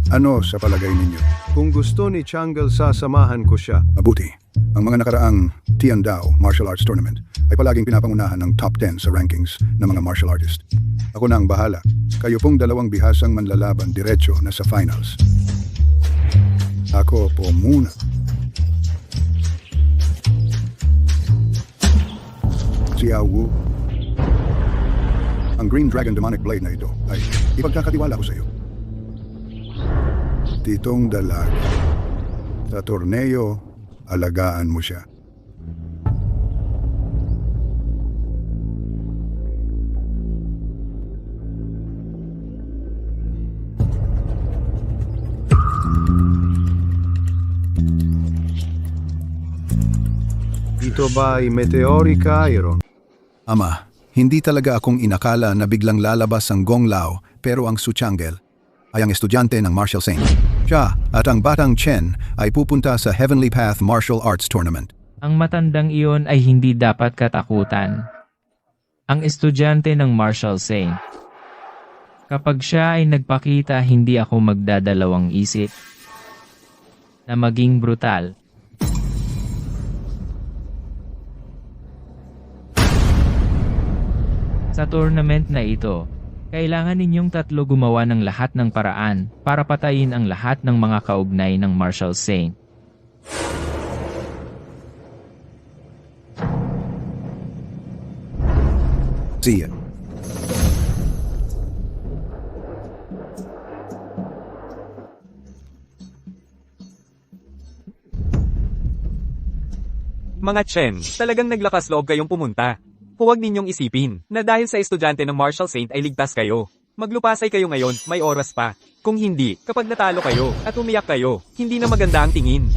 ano sa palagay ninyo? Kung gusto ni Changal, sasamahan ko siya. Mabuti. Ang mga nakaraang Tiandao Martial Arts Tournament ay palaging pinapangunahan ng top 10 sa rankings ng mga martial artist. Ako na ang bahala. Kayo pong dalawang bihasang manlalaban diretso na sa finals. Ako po muna. Xiao Wu. Ang Green Dragon Demonic Blade na ito ay ipagkakatiwala ko sa iyo. Titong Dalag. Sa torneo, alagaan mo siya. Ito ba ay meteorika, Iron? Ama, hindi talaga akong inakala na biglang lalabas ang Gong Lao pero ang Su Changel ay ang estudyante ng Martial Saint. Siya at ang batang Chen ay pupunta sa Heavenly Path Martial Arts Tournament. Ang matandang iyon ay hindi dapat katakutan. Ang estudyante ng Martial Saint. Kapag siya ay nagpakita, hindi ako magdadalawang isip na maging brutal. Sa tournament na ito, kailangan ninyong tatlo gumawa ng lahat ng paraan para patayin ang lahat ng mga kaugnay ng Martial Saint. See ya. Mga Chen, talagang naglakas loob kayong pumunta. Huwag ninyong isipin na dahil sa estudyante ng Martial Saint ay ligtas kayo. Maglupasay kayo ngayon, may oras pa. Kung hindi, kapag natalo kayo at umiyak kayo, hindi na maganda ang tingin.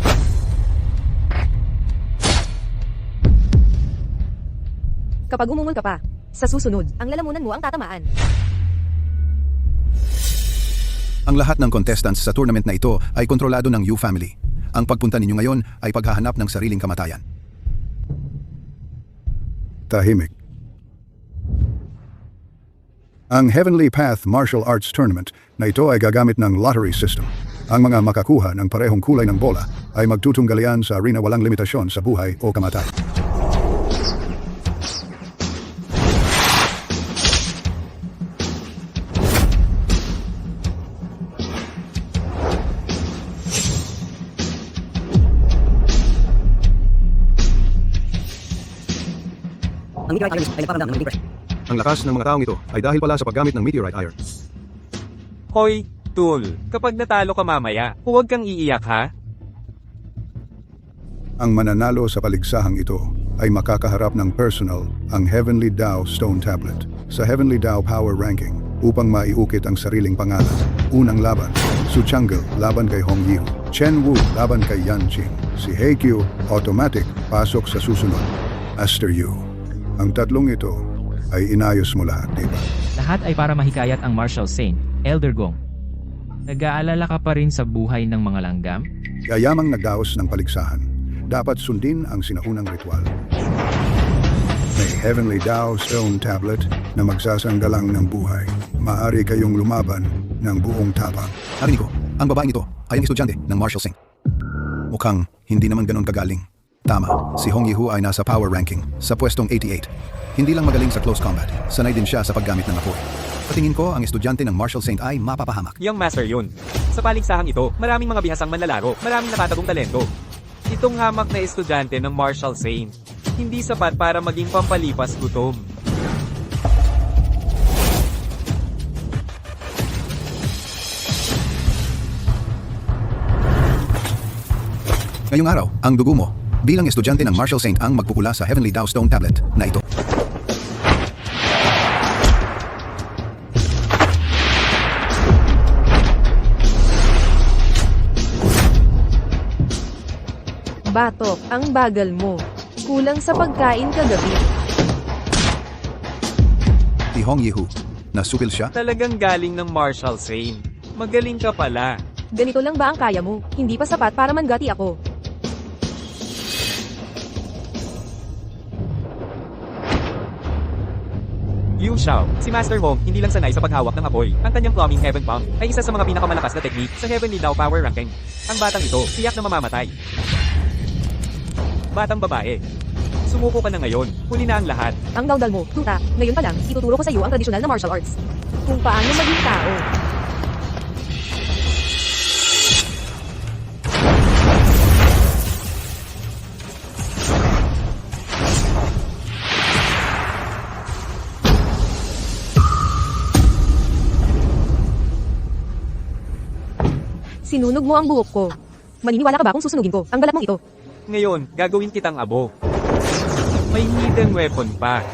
Kapag umungol ka pa, sa susunod, ang lalamunan mo ang tatamaan. Ang lahat ng contestants sa tournament na ito ay kontrolado ng Yu family. Ang pagpunta ninyo ngayon ay paghahanap ng sariling kamatayan. Tahimik. Ang Heavenly Path Martial Arts Tournament na ito ay gagamit ng lottery system. Ang mga makakuha ng parehong kulay ng bola ay magtutunggalian sa arena walang limitasyon sa buhay o kamatay. Ang meteorite iron ay nagpaparamdam ng matinding pressure. Ang lakas ng mga taong ito ay dahil pala sa paggamit ng meteorite iron. Hoy, Tool, kapag natalo ka mamaya, huwag kang iiyak ha? Ang mananalo sa paligsahang ito ay makakaharap ng personal ang Heavenly Dao Stone Tablet sa Heavenly Dao Power Ranking upang maiukit ang sariling pangalan. Unang laban, Su Changel laban kay Hong Yihu, Chen Wu laban kay Yan Qing, si Heikyu automatic pasok sa susunod. Master Yu. Ang tatlong ito ay inayos mo lahat, di ba? Lahat ay para mahikayat ang Martial Saint, Elder Gong. Nag-aalala ka pa rin sa buhay ng mga langgam? Yayamang nagdaos ng paligsahan. Dapat sundin ang sinaunang ritual. May Heavenly Dao Stone Tablet na magsasanggalang ng buhay. Maaari kayong lumaban ng buong tapang. Narinig ko, ang babaeng ito ay ang estudyante ng Martial Saint. Mukhang hindi naman ganon kagaling. Tama, si Hong Yihu ay nasa power ranking sa pwestong 88. Hindi lang magaling sa close combat, sanay din siya sa paggamit ng apoy. Patingin ko, ang estudyante ng Martial Saint ay mapapahamak. Young Master yun. Sa paligsahang ito, maraming mga bihasang manlalaro, maraming nakatagong talento. Itong hamak na estudyante ng Martial Saint, hindi sapat para maging pampalipas gutom. Ngayong araw, ang dugo mo, bilang estudyante ng Martial Saint ang magpupula sa Heavenly Dao Stone Tablet na ito. Batok, ang bagal mo. Kulang sa pagkain kagabi. Si Hong Yihu, nasupil siya? Talagang galing ng Martial Saint. Magaling ka pala. Ganito lang ba ang kaya mo? Hindi pa sapat para mangati ako. Yu Liu Xiao, si Master Hong, hindi lang sanay sa paghawak ng apoy. Ang kanyang plumbing heaven pump ay isa sa mga pinakamalakas na technique sa Heavenly Lao Power Ranking. Ang batang ito, tiyak na mamamatay. Batang babae. Sumuko ka na ngayon. Huli na ang lahat. Ang daldal mo, tuta. Ngayon pa lang, ituturo ko sa iyo ang tradisyonal na martial arts. Kung paano maging tao. Sinunog mo ang buhok ko. Maniniwala ka ba kung susunugin ko ang balat mong ito? Ngayon, gagawin kitang abo. May hidden weapon pa.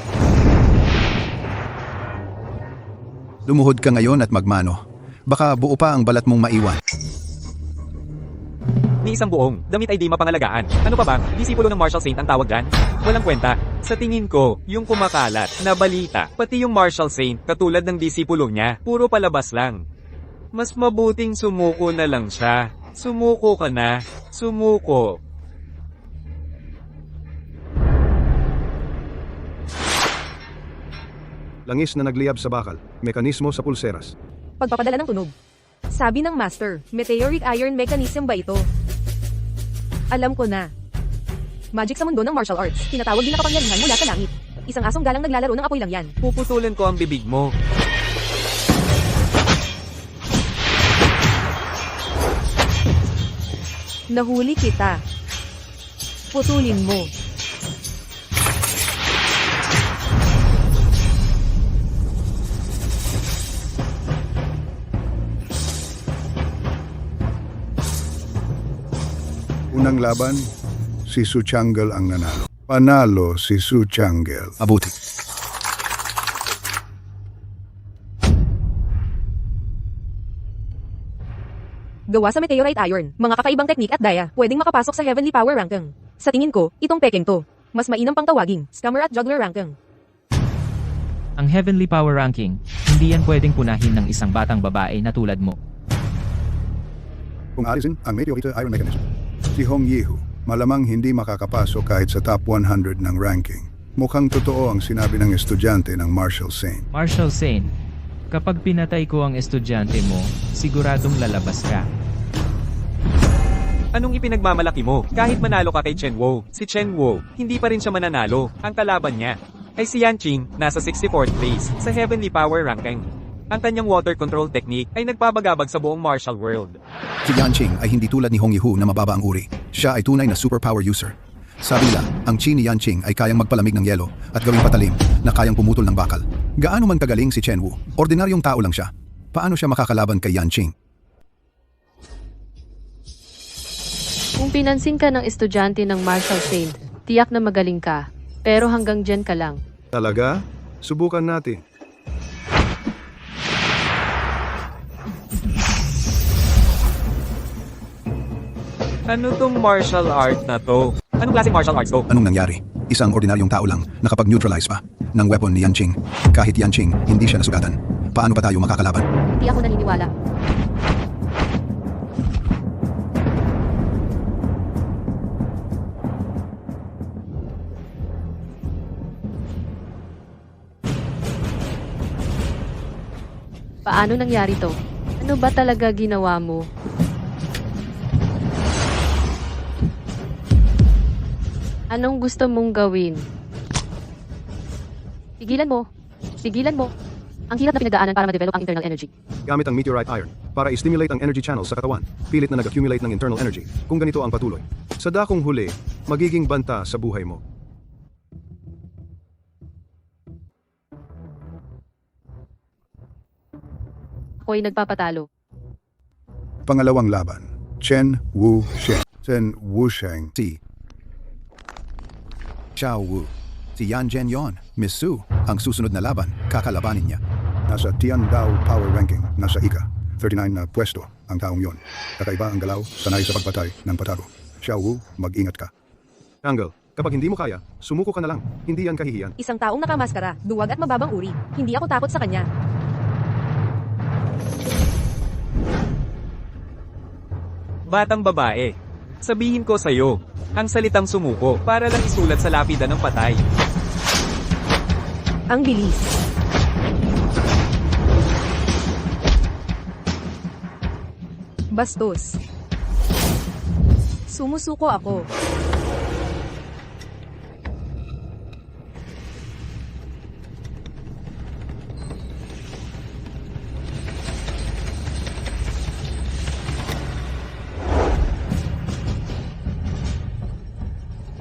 Lumuhod ka ngayon at magmano. Baka buo pa ang balat mong maiwan. Ni isang buong, damit ay di mapangalagaan. Ano pa bang, disipulo ng Martial Saint ang tawag dyan? Walang kwenta. Sa tingin ko, yung kumakalat na balita, pati yung Martial Saint, katulad ng disipulo niya, puro palabas lang. Mas mabuting sumuko na lang siya. Sumuko ka na. Sumuko. Langis na nagliyab sa bakal. Mekanismo sa pulseras. Pagpapadala ng tunog. Sabi ng master, meteoric iron mechanism ba ito? Alam ko na. Magic sa mundo ng martial arts. Tinatawag din na kapangyarihan mula sa langit. Isang asong galang naglalaro ng apoy lang yan. Puputulan ko ang bibig mo. Nahuli kita. Putulin mo. Unang laban, si Su Chang'e ang nanalo. Panalo si Su Chang'e. Mabuti. Gawa sa meteorite iron, mga kakaibang teknik at daya, pwedeng makapasok sa heavenly power ranking. Sa tingin ko, itong pekeng to. Mas mainam pang tawaging, scammer at juggler ranking. Ang Heavenly Power Ranking, hindi yan pwedeng punahin ng isang batang babae na tulad mo. Kung alisin ang meteorite iron mechanism, si Hong Yihu malamang hindi makakapasok kahit sa top 100 ng ranking. Mukhang totoo ang sinabi ng estudyante ng Martial Saint. Martial Saint, kapag pinatay ko ang estudyante mo, siguradong lalabas ka. Anong ipinagmamalaki mo? Kahit manalo ka kay Chen Wu, si Chen Wu, hindi pa rin siya mananalo. Ang kalaban niya ay si Yan Qing, nasa 64th place sa Heavenly Power Ranking. Ang kanyang water control technique ay nagpabagabag sa buong martial world. Si Yan Qing ay hindi tulad ni Hong Yihu na mababa ang uri. Siya ay tunay na superpower user. Sabi nila, ang chi ni Yan Qing ay kayang magpalamig ng yelo at gawing patalim na kayang pumutol ng bakal. Gaano man kagaling si Chen Wu, ordinaryong tao lang siya. Paano siya makakalaban kay Yan Qing? Kung pinansin ka ng estudyante ng Martial Saint, tiyak na magaling ka. Pero hanggang dyan ka lang. Talaga? Subukan natin. Ano tong martial art na to? Anong klaseng martial arts to? Anong nangyari? Isang ordinaryong tao lang nakapag-neutralize pa ng weapon ni Yan Qing. Kahit Yan Qing, hindi siya nasugatan. Paano pa tayo makakalaban? Hindi ako naniniwala. Paano nangyari to? Ano ba talaga ginawa mo? Anong gusto mong gawin? Pigilan mo. Pigilan mo. Ang hirap na pinagdaanan para ma-develop ang internal energy. Gamit ang meteorite iron para i-stimulate ang energy channels sa katawan. Pilit na nag-accumulate ng internal energy. Kung ganito ang patuloy. Sa dakong huli, magiging banta sa buhay mo. Ako'y nagpapatalo. Pangalawang laban, Chen Wu Sheng. Chen Wu Sheng. Si Xiao Wu. Si Yan Zhen yon, Miss Su, ang susunod na laban, kakalabanin niya. Nasa Tiandao Power Ranking, nasa ika. 39 na pwesto ang taong yon. Kakaiba ang galaw, sanay sa pagpatay ng patago. Xiao Wu, mag-ingat ka. Angle, kapag hindi mo kaya, sumuko ka na lang. Hindi yan kahihiyan. Isang taong nakamaskara, duwag at mababang uri. Hindi ako takot sa kanya. Batang babae. Sabihin ko sa'yo, ang salitang sumuko para lang isulat sa lapida ng patay. Ang bilis. Bastos. Sumusuko ako.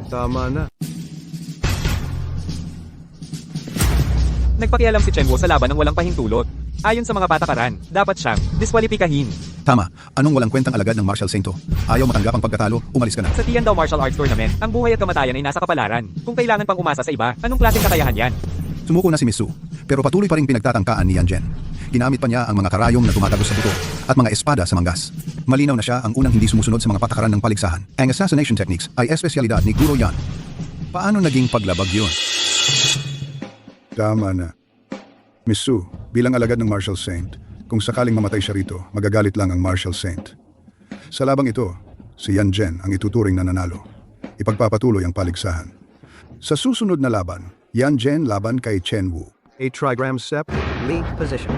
Tama na. Nagpakialam si Chen Wu sa laban ng walang pahintulot. Ayon sa mga patakaran, dapat siyang diskwalipikahin. Tama. Anong walang kwentang alagad ng Martial Saint to? Ayaw matanggap ang pagkatalo, umalis ka na. Sa Tiandao Martial Arts Tournament, ang buhay at kamatayan ay nasa kapalaran. Kung kailangan pang umasa sa iba, anong klaseng kakayahan yan? Sumuko na si Miss Su, pero patuloy pa rin pinagtatangkaan ni Yan Jen. Ginamit pa niya ang mga karayom na tumatagos sa buto at mga espada sa manggas. Malinaw na siya ang unang hindi sumusunod sa mga patakaran ng paligsahan. Ang assassination techniques ay espesyalidad ni Guro Yan. Paano naging paglabag yun? Tama na. Miss Su, bilang alagad ng Martial Saint, kung sakaling mamatay siya rito, magagalit lang ang Martial Saint. Sa labang ito, si Yan Jen ang ituturing na nanalo. Ipagpapatuloy ang paligsahan. Sa susunod na laban, Yan Jen laban kay Chen Wu. A trigram step. Lead position.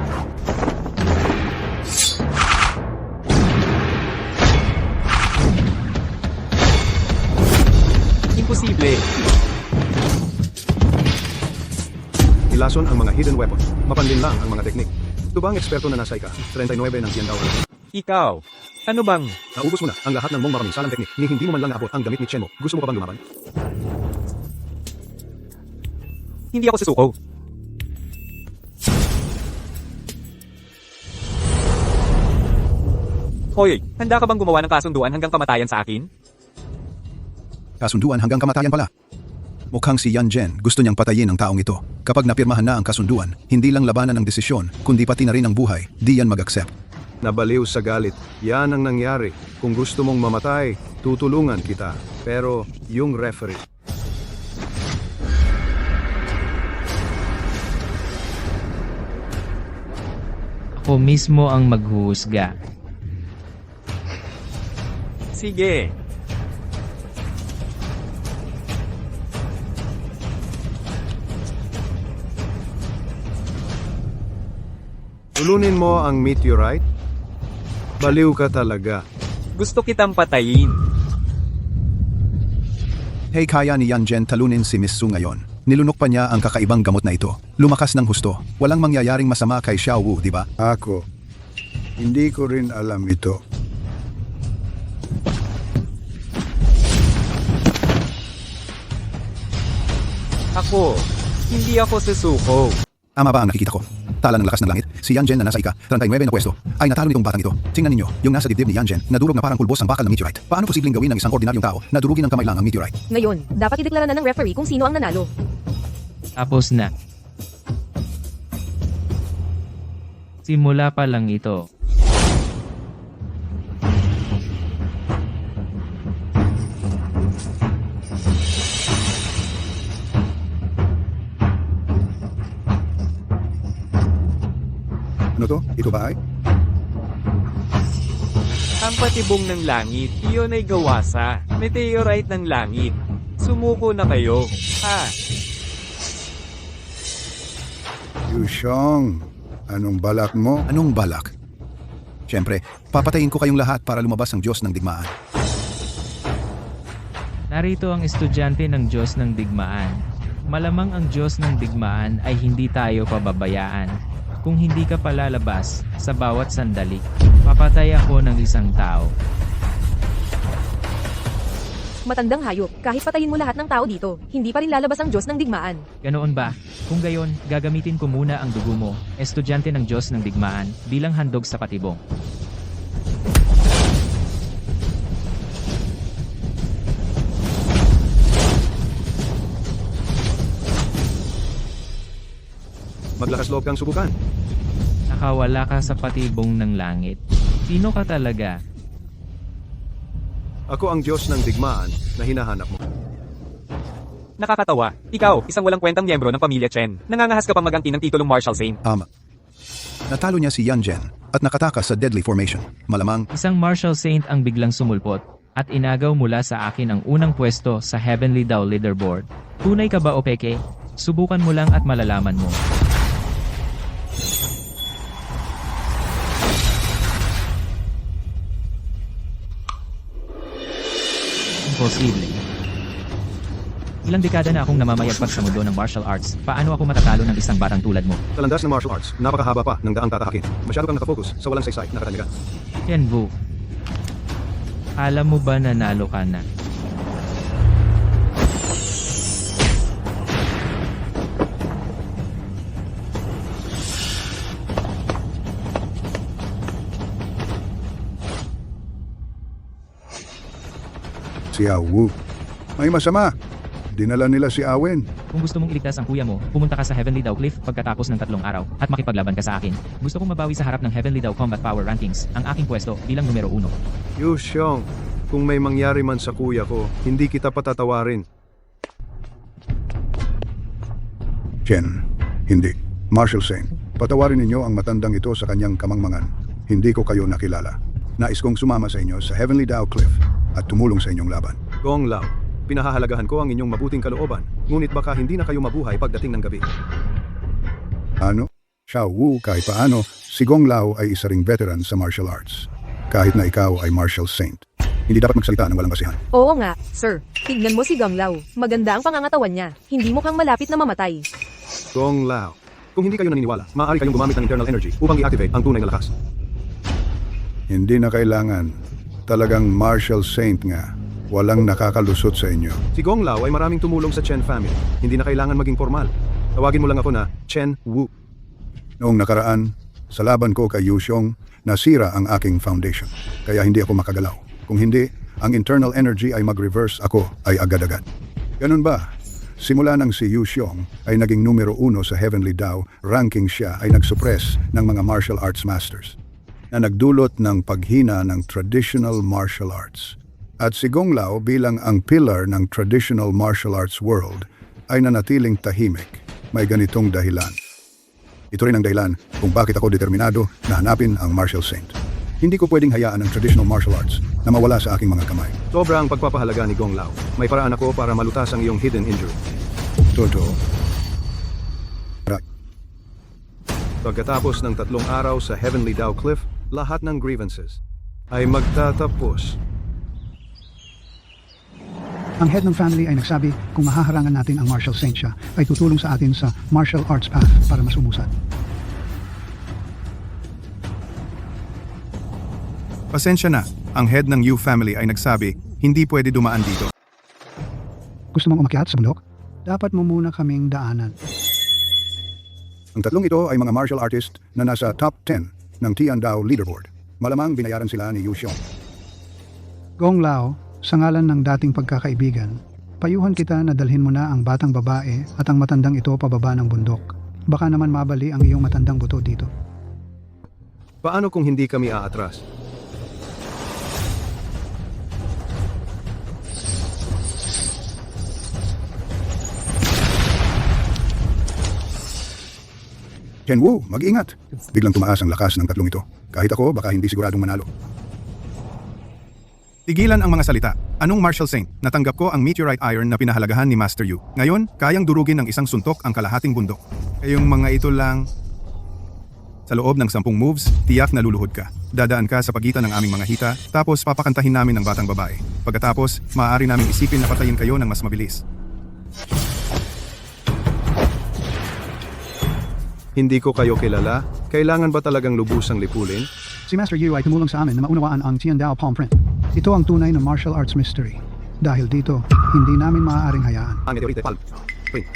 Imposible. Ilason ang mga hidden weapon. Mapandin lang ang mga teknik. Ito ba ang eksperto na nasa ika-39 ng Tiandao? Ikaw, ano bang... Naubos mo na ang lahat ng mong mapamisalang teknik ni hindi mo man lang naabot ang gamit ni Chen Mo. Gusto mo pa bang lumaban? Hindi ako susuko. Hoy, handa ka bang gumawa ng kasunduan hanggang kamatayan sa akin? Kasunduan hanggang kamatayan pala. Mukhang si Yan Jen gusto niyang patayin ang taong ito. Kapag napirmahan na ang kasunduan, hindi lang labanan ng desisyon, kundi pati na rin ang buhay, di yan mag-accept. Nabaliw sa galit. Yan ang nangyari. Kung gusto mong mamatay, tutulungan kita. Pero yung referee, Ako mismo ang maghuhusga. Sige. tulunin mo ang meteorite? Baliw ka talaga. Gusto kitang patayin. Hey, kaya ni Yan Jen talunin si Miss Su ngayon. Nilunok pa niya ang kakaibang gamot na ito. Lumakas ng husto. Walang mangyayaring masama kay Xiao Wu, di ba? Ako, hindi ko rin alam ito. Ako, hindi ako susuko. Tama ba ang nakikita ko? Tala ng lakas ng langit, si Yan Jen na nasa ika-39 na pwesto, ay natalo nitong batang ito. Tingnan ninyo, yung nasa dibdib ni Yan Jen, nadurog na parang pulbos ang bakal ng meteorite. Paano posibleng gawin ng isang ordinaryong tao na durugin ng kamay lang ang meteorite? Ngayon, dapat ideklara na ng referee kung sino ang nanalo. Tapos na. Simula pa lang ito. Ano to? Ito ba ay? Ang patibong ng langit, iyon ay gawa sa meteorite ng langit. Sumuko na kayo. Ha? Yushong, anong balak mo? Anong balak? Siyempre, papatayin ko kayong lahat para lumabas ang Diyos ng digmaan. Narito ang estudyante ng Diyos ng Digmaan. Malamang ang Diyos ng Digmaan ay hindi tayo pababayaan. Kung hindi ka palalabas, sa bawat sandali, papatay ako ng isang tao. Matandang hayop, kahit patayin mo lahat ng tao dito, hindi pa rin lalabas ang Diyos ng digmaan. Ganoon ba? Kung gayon, gagamitin ko muna ang dugo mo, estudyante ng Diyos ng Digmaan, bilang handog sa patibong. Maglakas loob kang subukan. Nakawala ka sa patibong ng langit. Sino ka talaga? Ako ang Diyos ng digmaan na hinahanap mo. Nakakatawa. Ikaw, isang walang kwentang miyembro ng pamilya Chen. Nangangahas ka pang magangkin ng titulong Martial Saint. Natalo niya si Yan Jen at nakatakas sa deadly formation. Malamang, Isang Martial Saint ang biglang sumulpot at inagaw mula sa akin ang unang pwesto sa Heavenly Dao Leaderboard. Tunay ka ba o peke? Subukan mo lang at malalaman mo. Imposible. Ilang dekada na akong namamayagpag sa mundo ng martial arts. Paano ako matatalo ng isang batang tulad mo? Sa landas ng martial arts, napakahaba pa ng daang tatahakin. Masyado kang nakafocus sa walang saysay na katanigan. Kenbu. Alam mo ba na nalo ka na? Si Wu. May masama. Dinala nila si Awen. Kung gusto mong iligtas ang kuya mo, pumunta ka sa Heavenly Dao Cliff pagkatapos ng 3 araw at makipaglaban ka sa akin. Gusto kong mabawi sa harap ng Heavenly Dao Combat Power Rankings, ang aking pwesto bilang numero 1. Yu Xiong, kung may mangyari man sa kuya ko, hindi kita patatawarin. Chen, hindi. Marshal Saint, patawarin ninyo ang matandang ito sa kanyang kamangmangan. Hindi ko kayo nakilala. Nais kong sumama sa inyo sa Heavenly Dao Cliff at tumulong sa inyong laban. Gong Lao, pinahahalagahan ko ang inyong mabuting kalooban, ngunit baka hindi na kayo mabuhay pagdating ng gabi. Ano? Xiao Wu, kahit paano, si Gong Lao ay isa ring veteran sa martial arts. Kahit na ikaw ay Marshal Saint. Hindi dapat magsalita ng walang basihan. Oo nga, sir. Tignan mo si Gong Lao. Maganda ang pangangatawan niya. Hindi mukhang malapit na mamatay. Gong Lao, kung hindi kayo naniniwala, maaari kayong gumamit ng internal energy upang i-activate ang tunay na lakas. Hindi na kailangan. Talagang Marshal Saint nga. Walang nakakalusot sa inyo. Si Gong Lao ay maraming tumulong sa Chen family. Hindi na kailangan maging formal. Tawagin mo lang ako na Chen Wu. Noong nakaraan, sa laban ko kay Yu Xiong, nasira ang aking foundation. Kaya hindi ako makagalaw. Kung hindi, ang internal energy ay mag-reverse ako ay agad-agad. Ganun ba? Simula nang si Yu Xiong ay naging numero 1 sa Heavenly Dao, ranking siya ay nag-suppress ng mga martial arts masters na nagdulot ng paghina ng traditional martial arts. At si Gong Lao bilang ang pillar ng traditional martial arts world ay nanatiling tahimik. May ganitong dahilan. Ito rin ang dahilan kung bakit ako determinado na hanapin ang Martial Saint. Hindi ko pwedeng hayaan ang traditional martial arts na mawala sa aking mga kamay. Sobra ang pagpapahalaga ni Gong Lao. May paraan ako para malutas ang iyong hidden injury. Totoo. Pagkatapos ng 3 araw sa Heavenly Dao Cliff, lahat ng grievances ay magtatapos. Ang head ng family ay nagsabi kung mahaharangan natin ang Martial Saint siya, ay tutulong sa atin sa martial arts path para mas umusad. Pasensya na, ang head ng Yu family ay nagsabi, hindi pwede dumaan dito. Gusto mong umakyat sa bundok? Dapat mo muna kaming daanan. Ang 3 ito ay mga martial artist na nasa top 10 ng Tiandao leaderboard. Malamang binayaran sila ni Yu Xiong. Gong Lao, sa ngalan ng dating pagkakaibigan, payuhan kita na dalhin mo na ang batang babae at ang matandang ito pababa ng bundok. Baka naman mabali ang iyong matandang buto dito. Paano kung hindi kami aatras? Chen Wu, mag-ingat. Biglang tumaas ang lakas ng 3 ito. Kahit ako, baka hindi siguradong manalo. Tigilan ang mga salita. Anong Martial Saint? Natanggap ko ang meteorite iron na pinahalagahan ni Master Yu. Ngayon, kayang durugin ng isang suntok ang kalahating bundok. Kayong mga ito lang... Sa loob ng 10 moves, tiyak na luluhod ka. Dadaan ka sa pagitan ng aming mga hita, tapos papakantahin namin ng batang babae. Pagkatapos, maaari namin isipin na patayin kayo ng mas mabilis. Hindi ko kayo kilala? Kailangan ba talagang lubusang lipulin? Si Master Yu ay tumulong sa amin na maunawaan ang Tiandao palm print. Ito ang tunay na martial arts mystery. Dahil dito, hindi namin maaaring hayaan. Ang meteorite palm print.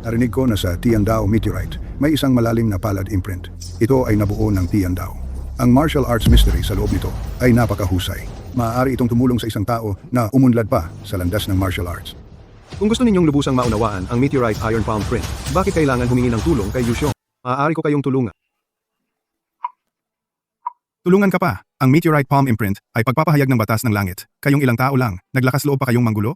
Narinig ko na sa Tiandao meteorite, may isang malalim na palad imprint. Ito ay nabuo ng Tiandao. Ang martial arts mystery sa loob nito ay napakahusay. Maaari itong tumulong sa isang tao na umunlad pa sa landas ng martial arts. Kung gusto ninyong lubusang maunawaan ang meteorite iron palm print, bakit kailangan humingi ng tulong kay Yu Xiong? Maaari ko kayong tulungan. Tulungan ka pa. Ang meteorite palm imprint ay pagpapahayag ng batas ng langit. Kayong ilang tao lang, naglakas loob pa kayong manggulo?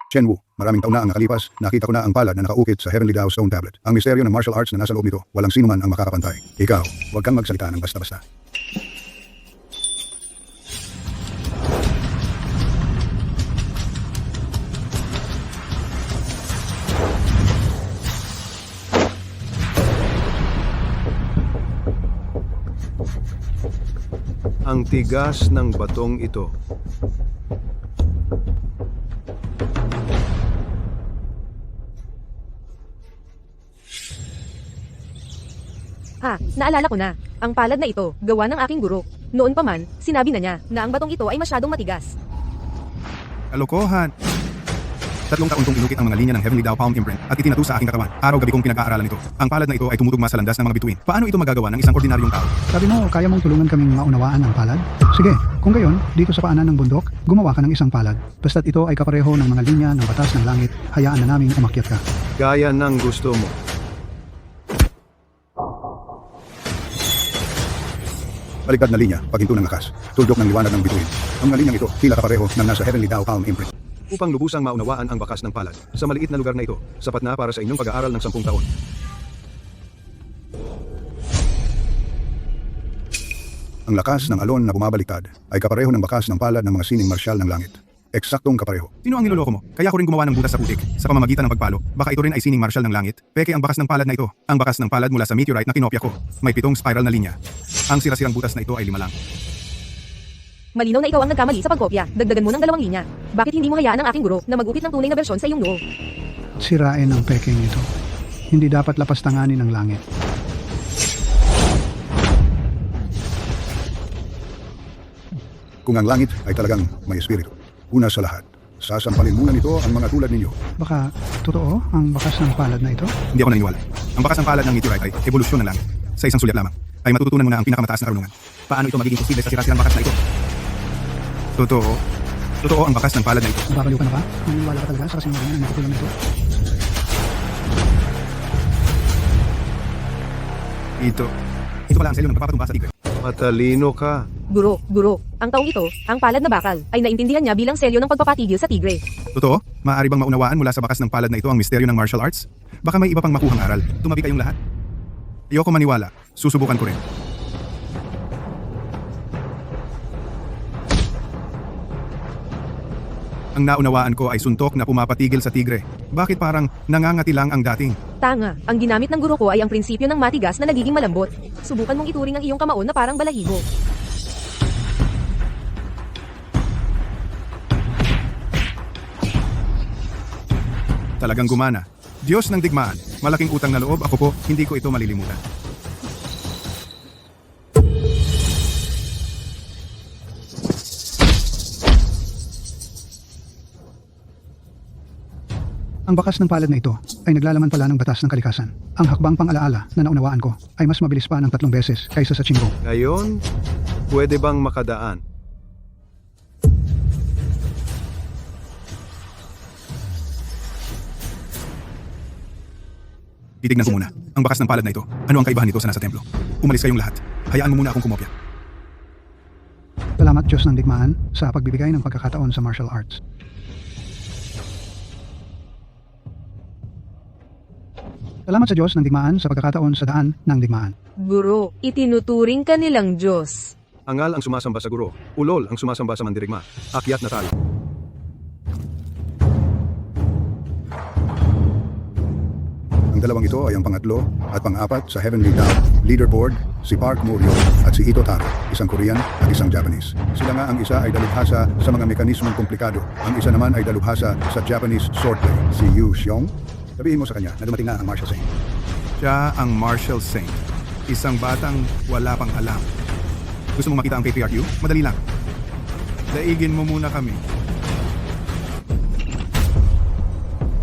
Chen Wu, maraming taon na ang nakalipas, nakita ko na ang palad na nakaukit sa Heavenly Dao Stone Tablet. Ang misteryo ng martial arts na nasa loob nito, walang sino man ang makakapantay. Ikaw, huwag kang magsalita ng basta-basta. Ang tigas ng batong ito. Naalala ko na. Ang palad na ito, gawa ng aking guro. Noon pa man, sinabi na niya na ang batong ito ay masyadong matigas. Kalokohan. 3 taon kong inukit ang mga linya ng Heavenly Dao Palm Imprint at itinatu sa aking katawan. Araw-gabi kong pinag-aaralan ito. Ang palad na ito ay tumutugma sa landas ng mga bituin. Paano ito magagawa ng isang ordinaryong tao? Sabi mo, kaya mong tulungan kaming maunawaan ang palad? Sige, kung gayon, dito sa paanan ng bundok, gumawa ka ng isang palad. Basta't ito ay kapareho ng mga linya ng batas ng langit, hayaan na naming umakyat ka. Gaya ng gusto mo. Baligtad na linya, paghinto ng lakas. Tuldok ng liwanag ng bituin. Ang mga linyang ito, tila kapareho ng nasa Heavenly Dao Palm Imprint. Upang lubusang maunawaan ang bakas ng palad, sa maliit na lugar na ito, sapat na para sa inyong pag-aaral ng 10 taon. Ang lakas ng alon na bumabaliktad ay kapareho ng bakas ng palad ng mga sining marsyal ng langit. Eksaktong kapareho. Sino ang niloloko mo? Kaya ko rin gumawa ng butas sa putik sa pamamagitan ng pagpalo. Baka ito rin ay sining marshal ng langit. Peke ang bakas ng palad na ito. Ang bakas ng palad mula sa meteorite na kinopya ko. May 7 spiral na linya. Ang sirasirang butas na ito ay 5 lang. Malinaw na ikaw ang nagkamali sa pagkopya. Dagdagan mo ng 2 linya. Bakit hindi mo hayaan ang aking guro na magupit ng tunay na bersyon sa iyong noo? Sirain ang peking ito. Hindi dapat lapastanganin ng langit. Kung ang langit ay talagang may espiritu, una sa lahat, sasampalin muna nito ang mga tulad ninyo. Baka totoo ang bakas ng palad na ito? Hindi ako naniniwala. Ang bakas ng palad ng meteorite ay evolusyon ng langit. Sa isang sulyap lamang, ay matututunan mo na ang pinakamataas na karunungan. Paano ito magiging posible sa sirasirang bakas na ito? Totoo. Totoo ang bakas ng palad na ito. Babaliw ka na ba? Naniniwala ka talaga sa kasinungalingan ng natutulang ito? Ito pala ang selyo ng pagpapatumba sa tigre. Matalino ka. Guro, ang taong ito, ang palad na bakal, ay naintindihan niya bilang selyo ng pagpapatigil sa tigre. Totoo? Maaari bang maunawaan mula sa bakas ng palad na ito ang misteryo ng martial arts? Baka may iba pang makuhang aral. Tumabi kayong lahat. Ayoko maniwala. Susubukan ko rin. Ang naunawaan ko ay suntok na pumapatigil sa tigre. Bakit parang nangangati lang ang dating? Tanga, ang ginamit ng guro ko ay ang prinsipyo ng matigas na nagiging malambot. Subukan mong ituring ang iyong kamaon na parang balahibo. Talagang gumana. Diyos ng digmaan. Malaking utang na loob. Ako po, hindi ko ito malilimutan. Ang bakas ng palad na ito ay naglalaman pala ng batas ng kalikasan. Ang hakbang pang-alaala na naunawaan ko ay mas mabilis pa ng 3 beses kaysa sa Chingo. Ngayon, pwede bang makadaan? Titignan ko muna. Ang bakas ng palad na ito. Ano ang kaibahan nito sa nasa templo? Umalis kayong lahat. Hayaan mo muna akong kumopya. Salamat Diyos ng digmaan sa pagbibigay ng pagkakataon sa martial arts. Salamat sa Diyos ng digmaan sa pagkakataon sa daan ng digmaan. Guro, itinuturing ka nilang Diyos. Angal ang sumasamba sa guro. Ulol ang sumasamba sa mandirigma. Akyat na talo. Ang dalawang ito ay ang pangatlo at pang-apat sa Heavenly Dao Leaderboard, si Park Muryo at si Ito Taro, isang Korean at isang Japanese. Sila nga ang isa ay dalubhasa sa mga mekanismong komplikado. Ang isa naman ay dalubhasa sa Japanese swordplay, si Yu Xiong. Sabihin mo sa kanya na dumating na ang Martial Saint. Siya ang Martial Saint. Isang batang wala pang alam. Gusto mong makita ang Patriarch Yu? Madali lang. Daigin mo muna kami.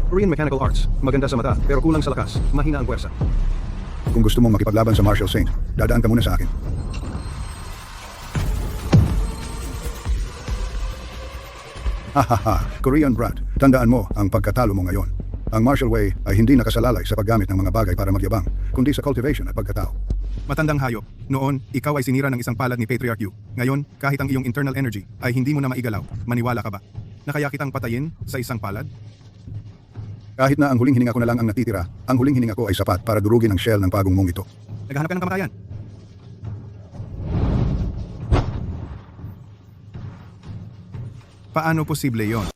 Korean Mechanical Arts. Maganda sa mata, pero kulang sa lakas. Mahina ang puwersa. Kung gusto mong makipaglaban sa Martial Saint, dadaan ka muna sa akin. Hahaha, Korean brat, tandaan mo ang pagkatalo mo ngayon. Ang martial way ay hindi nakasalalay sa paggamit ng mga bagay para magyabang, kundi sa cultivation at pagkatao. Matandang hayop. Noon, ikaw ay sinira ng isang palad ni Patriarch Yu. Ngayon, kahit ang iyong internal energy ay hindi mo na maigalaw. Maniwala ka ba? Na kaya kitang patayin sa isang palad? Kahit na ang huling hininga ko na lang ang natitira, ang huling hininga ko ay sapat para durugin ang shell ng pagong mong ito. Naghahanap ka ng kamatayan. Paano posible yon?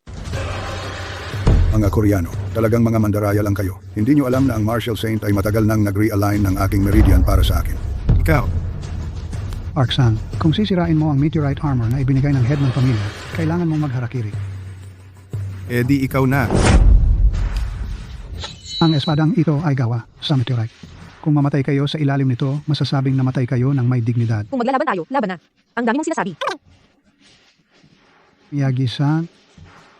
Mga Koreano, talagang mga mandaraya lang kayo. Hindi nyo alam na ang Martial Saint ay matagal nang nag-realign ng aking meridian para sa akin. Ikaw, Ark-san, kung sisirain mo ang meteorite armor na ibinigay ng head ng pamilya, kailangan mong magharakiri. eh di ikaw na. Ang espadang ito ay gawa sa meteorite. Kung mamatay kayo sa ilalim nito, masasabing namatay kayo ng may dignidad. Kung maglalaban tayo, laban na. Ang dami mong sinasabi. Miyagi-san,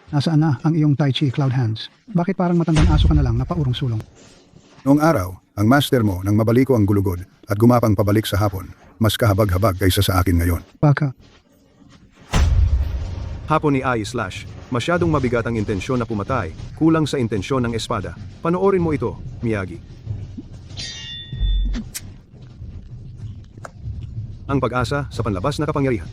nasaan na ang iyong Tai Chi Cloud Hands? Bakit parang matandang aso ka na lang na paurong sulong? Noong araw, ang master mo nang mabaliko ang gulugod at gumapang pabalik sa hapon, mas kahabag-habag kaysa sa akin ngayon. Baka, Hapon ni I/, masyadong mabigat ang intensyon na pumatay, kulang sa intensyon ng espada. Panoorin mo ito, Miyagi. Ang pag-asa sa panlabas na kapangyarihan.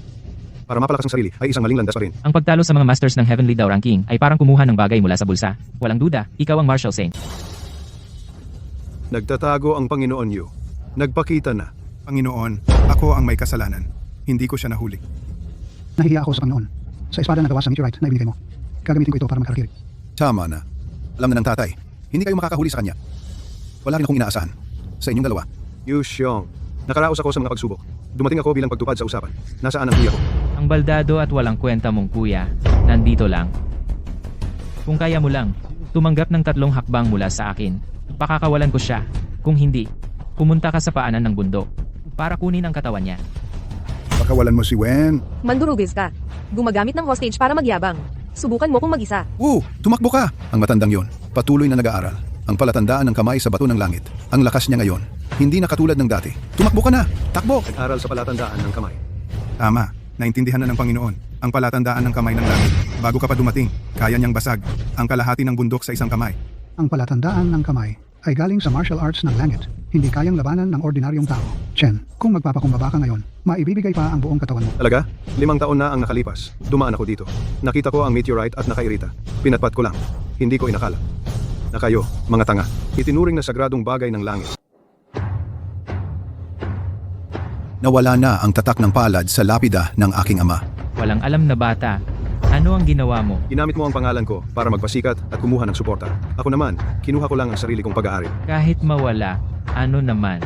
Para mapalakas ang sarili ay isang maling landas pa rin. Ang pagtalo sa mga masters ng Heavenly Daw Ranking ay parang kumuha ng bagay mula sa bulsa. Walang duda, ikaw ang Martial Saint. Nagtatago ang Panginoon Yu. Nagpakita na. Panginoon, ako ang may kasalanan. Hindi ko siya nahuli. nahihiya ako sa Panginoon. Sa espada na gawa sa meteorite na ibigay mo. Gagamitin ko ito para magkakakilig. Tama na. Alam na ng tatay. Hindi kayo makakahuli sa kanya. Wala rin akong inaasahan. Sa inyong dalawa. Yu Xiong. Nakaraos ako sa mga pagsubok. Dumating ako bilang pagtupad sa usapan. Nasaan ang kuya ko? Ang baldado at walang kwenta mong kuya, nandito lang. Kung kaya mo lang, tumanggap ng 3 hakbang mula sa akin. Pakakawalan ko siya. Kung hindi, pumunta ka sa paanan ng bundok para kunin ang katawan niya. Pakawalan mo si Wen. Mandurugis ka. Gumagamit ng hostage para magyabang. Subukan mo kung mag-isa. Tumakbo ka! Ang matandang yon, patuloy na nag-aaral. Ang palatandaan ng kamay sa bato ng langit. Ang lakas niya ngayon, hindi na katulad ng dati. Tumakbo ka na! Takbo! Nag-aral sa palatandaan ng kamay. Tama, naintindihan na ng Panginoon ang palatandaan ng kamay ng langit. Bago ka pa dumating, kaya niyang basag ang kalahati ng bundok sa isang kamay. Ang palatandaan ng kamay ay galing sa martial arts ng langit. Hindi kayang labanan ng ordinaryong tao. Chen, kung magpapakumbaba ka ngayon, maibibigay pa ang buong katawan mo. Talaga? 5 taon na ang nakalipas. Dumaan ako dito. Nakita ko ang meteorite at nakairita. Pinatpat ko lang. Hindi ko inakala. Na kayo, mga tanga, itinuring na sagradong bagay ng langit. Nawala na ang tatak ng palad sa lapida ng aking ama. Walang alam na bata. Ano ang ginawa mo? Ginamit mo ang pangalan ko para magpasikat at kumuha ng suporta. Ako naman, kinuha ko lang ang sarili kong pag-aari. Kahit mawala, ano naman?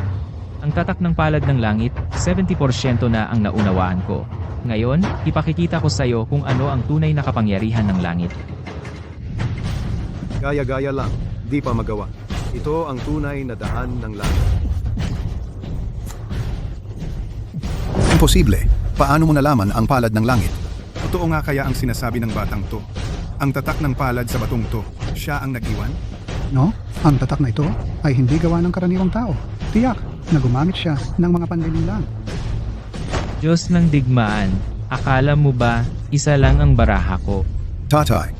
Ang tatak ng palad ng langit, 70% na ang naunawaan ko. Ngayon, ipakikita ko sa iyo kung ano ang tunay na kapangyarihan ng langit. Gaya-gaya lang, di pa magawa. Ito ang tunay na daan ng langit. Imposible. Paano mo nalaman ang palad ng langit? Totoo nga kaya ang sinasabi ng batang to. Ang tatak ng palad sa batong to, siya ang nag-iwan? No? Ang tatak na ito ay hindi gawa ng karaniwang tao. Tiyak na gumamit siya ng mga panlilinlang. Diyos ng digmaan, akala mo ba isa lang ang baraha ko? Tatay,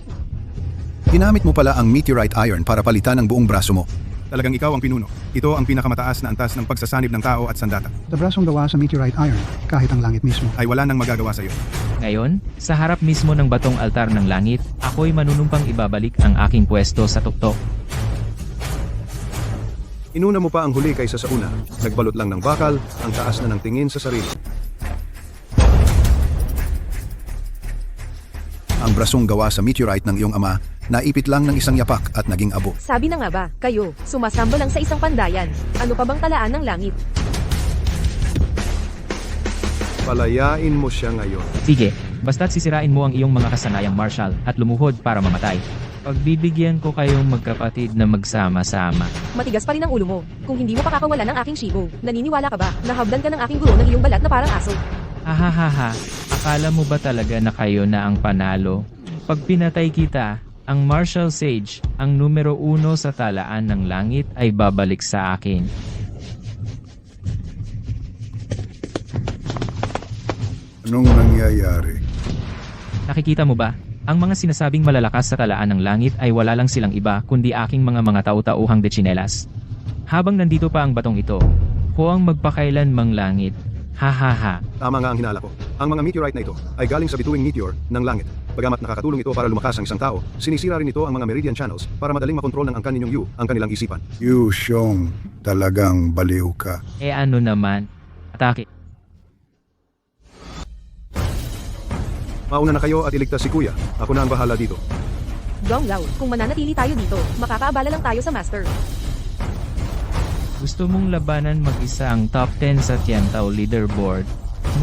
ginamit mo pala ang meteorite iron para palitan ang buong braso mo. Talagang ikaw ang pinuno. Ito ang pinakamataas na antas ng pagsasanib ng tao at sandata. Sa brasong gawa sa meteorite iron, kahit ang langit mismo. Ay wala nang magagawa sa iyo. Ngayon, sa harap mismo ng batong altar ng langit, ako'y manunumpang ibabalik ang aking pwesto sa tuktok. Inuna mo pa ang huli kaysa sa una. Nagbalot lang ng bakal, ang taas na ng tingin sa sarili. Ang brasong gawa sa meteorite ng iyong ama, naipit lang ng isang yapak at naging abo. Sabi na nga ba, kayo, sumasamba lang sa isang pandayan. Ano pa bang talaan ng langit? Palayain mo siya ngayon. Sige, basta't sisirain mo ang iyong mga kasanayang martial at lumuhod para mamatay. Pagbibigyan ko kayong magkapatid na magsama-sama. Matigas pa rin ang ulo mo. Kung hindi mo pakakawalan ng aking shibo, naniniwala ka ba? Nahabdan ka ng aking guro ng iyong balat na parang aso. Hahaha, akala mo ba talaga na kayo na ang panalo? Pag pinatay kita, ang Martial Sage, ang numero 1 sa talaan ng langit ay babalik sa akin. Anong nangyayari? Nakikita mo ba? Ang mga sinasabing malalakas sa talaan ng langit ay wala lang silang iba kundi aking mga tau-tauhang dechinelas. Habang nandito pa ang batong ito, ko ang magpakailanmang langit. Hahaha. Tama nga ang hinala ko. Ang mga meteorite na ito ay galing sa bituing meteor ng langit. Bagamat nakakatulong ito para lumakas ang isang tao, sinisira rin ito ang mga meridian channels para madaling makontrol ng angkan ninyong Yu ang kanilang isipan. Yu Xiong, talagang baliw ka. Ano naman? Atake. Mauna na kayo at iligtas si Kuya. Ako na ang bahala dito. Gong Lao, kung mananatili tayo dito, makakaabala lang tayo sa master. Gusto mong labanan mag-isa ang top 10 sa Tiantao leaderboard?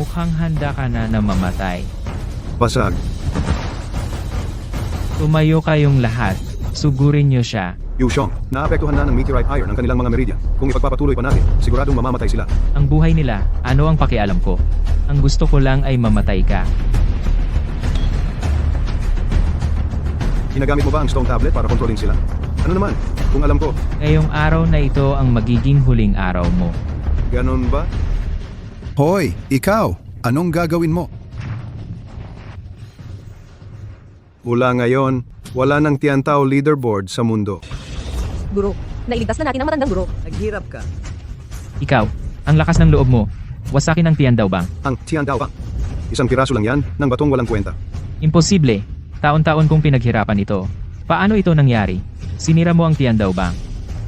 Mukhang handa ka na mamatay. Basag. Tumayo kayong lahat. Sugurin nyo siya. Yushong, naapektuhan na ng meteorite iron ang kanilang mga meridian. Kung ipagpapatuloy pa natin, siguradong mamamatay sila. Ang buhay nila, ano ang pakialam ko? Ang gusto ko lang ay mamatay ka. Ginagamit mo ba ang stone tablet para kontrolin sila? Ano naman? Kung alam ko, Ngayong araw na ito ang magiging huling araw mo. ganon ba? Hoy, ikaw, anong gagawin mo? Mula ngayon, wala nang Tiantao leaderboard sa mundo. Guro, nailigtas na natin ang matandang guro. Naghirap ka. Ikaw, ang lakas ng loob mo. Wasakin ang Tiandaw Bang. Ang Tiandao Bang. Isang piraso lang yan ng batong walang kwenta. Imposible. Taon-taon kong pinaghirapan ito. Paano ito nangyari? Sinira mo ang Tiandaw Bang.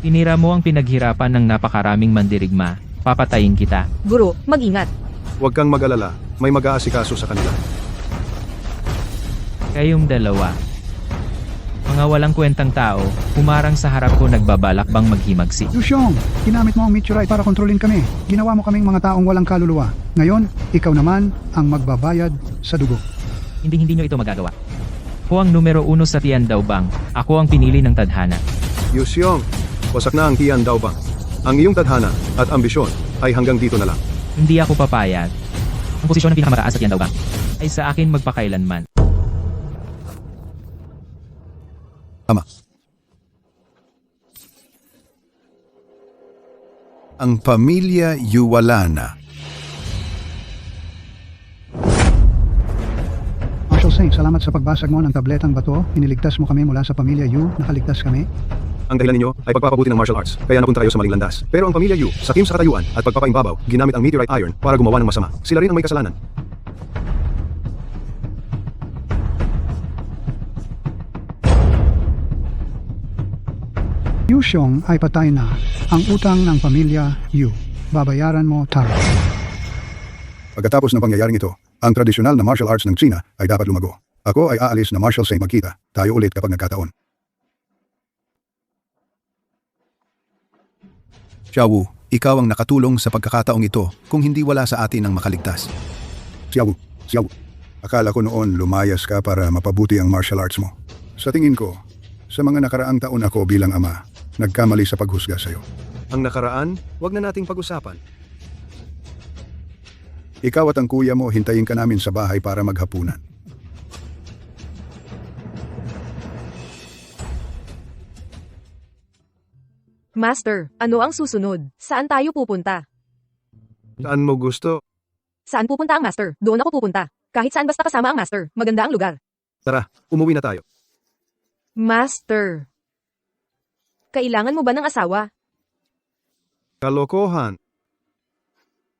Tinira mo ang pinaghirapan ng napakaraming mandirigma. Papatayin kita. Guro, mag-ingat. Huwag kang mag-alala, may mag-aasikaso sa kanila. Kayong dalawa. Mga walang kwentang tao, humarang sa harap ko nagbabalak bang maghimagsik. Yushong, ginamit mo ang meteorite para kontrolin kami. Ginawa mo kaming mga taong walang kaluluwa. Ngayon, ikaw naman ang magbabayad sa dugo. Hindi nyo ito magagawa. Ako ang numero 1 sa Tiandaw Bang. Ako ang pinili ng tadhana. Yusyong, wasak na ang Tiandao Bang. Ang iyong tadhana at ambisyon ay hanggang dito na lang. Hindi ako papayag. Ang posisyon ng pinakamataas sa Tiandaw Bang ay sa akin magpakailanman. Ama. Ang pamilya Yuwalana. Marshal Saint, salamat sa pagbasag mo ng tabletang bato. Iniligtas mo kami mula sa pamilya Yu. Nakaligtas kami. Ang dahilan ninyo ay pagpapabuti ng martial arts, kaya napunta kayo sa maling landas. Pero ang pamilya Yu, sakim sa katayuan at pagpapaimbabaw, ginamit ang meteorite iron para gumawa ng masama. Sila rin ang may kasalanan. Yushong ay patay na. Ang utang ng pamilya Yu. Babayaran mo, Taro. Pagkatapos ng pangyayaring ito, ang tradisyonal na martial arts ng China ay dapat lumago. Ako ay aalis na Marshal Saint magkita. Tayo ulit kapag nagkataon. Xiaowu, ikaw ang nakatulong sa pagkakataong ito kung hindi wala sa atin ang makaligtas. Xiaowu, akala ko noon lumayas ka para mapabuti ang martial arts mo. Sa tingin ko, sa mga nakaraang taon ako bilang ama, nagkamali sa paghusga sa'yo. Ang nakaraan, wag na nating pag-usapan. Ikaw at ang kuya mo hintayin ka namin sa bahay para maghapunan. Master, ano ang susunod? Saan tayo pupunta? Saan mo gusto? Saan pupunta ang master? Doon ako pupunta. Kahit saan basta kasama ang master. Maganda ang lugar. Tara, umuwi na tayo. Master. Kailangan mo ba ng asawa? Kalokohan.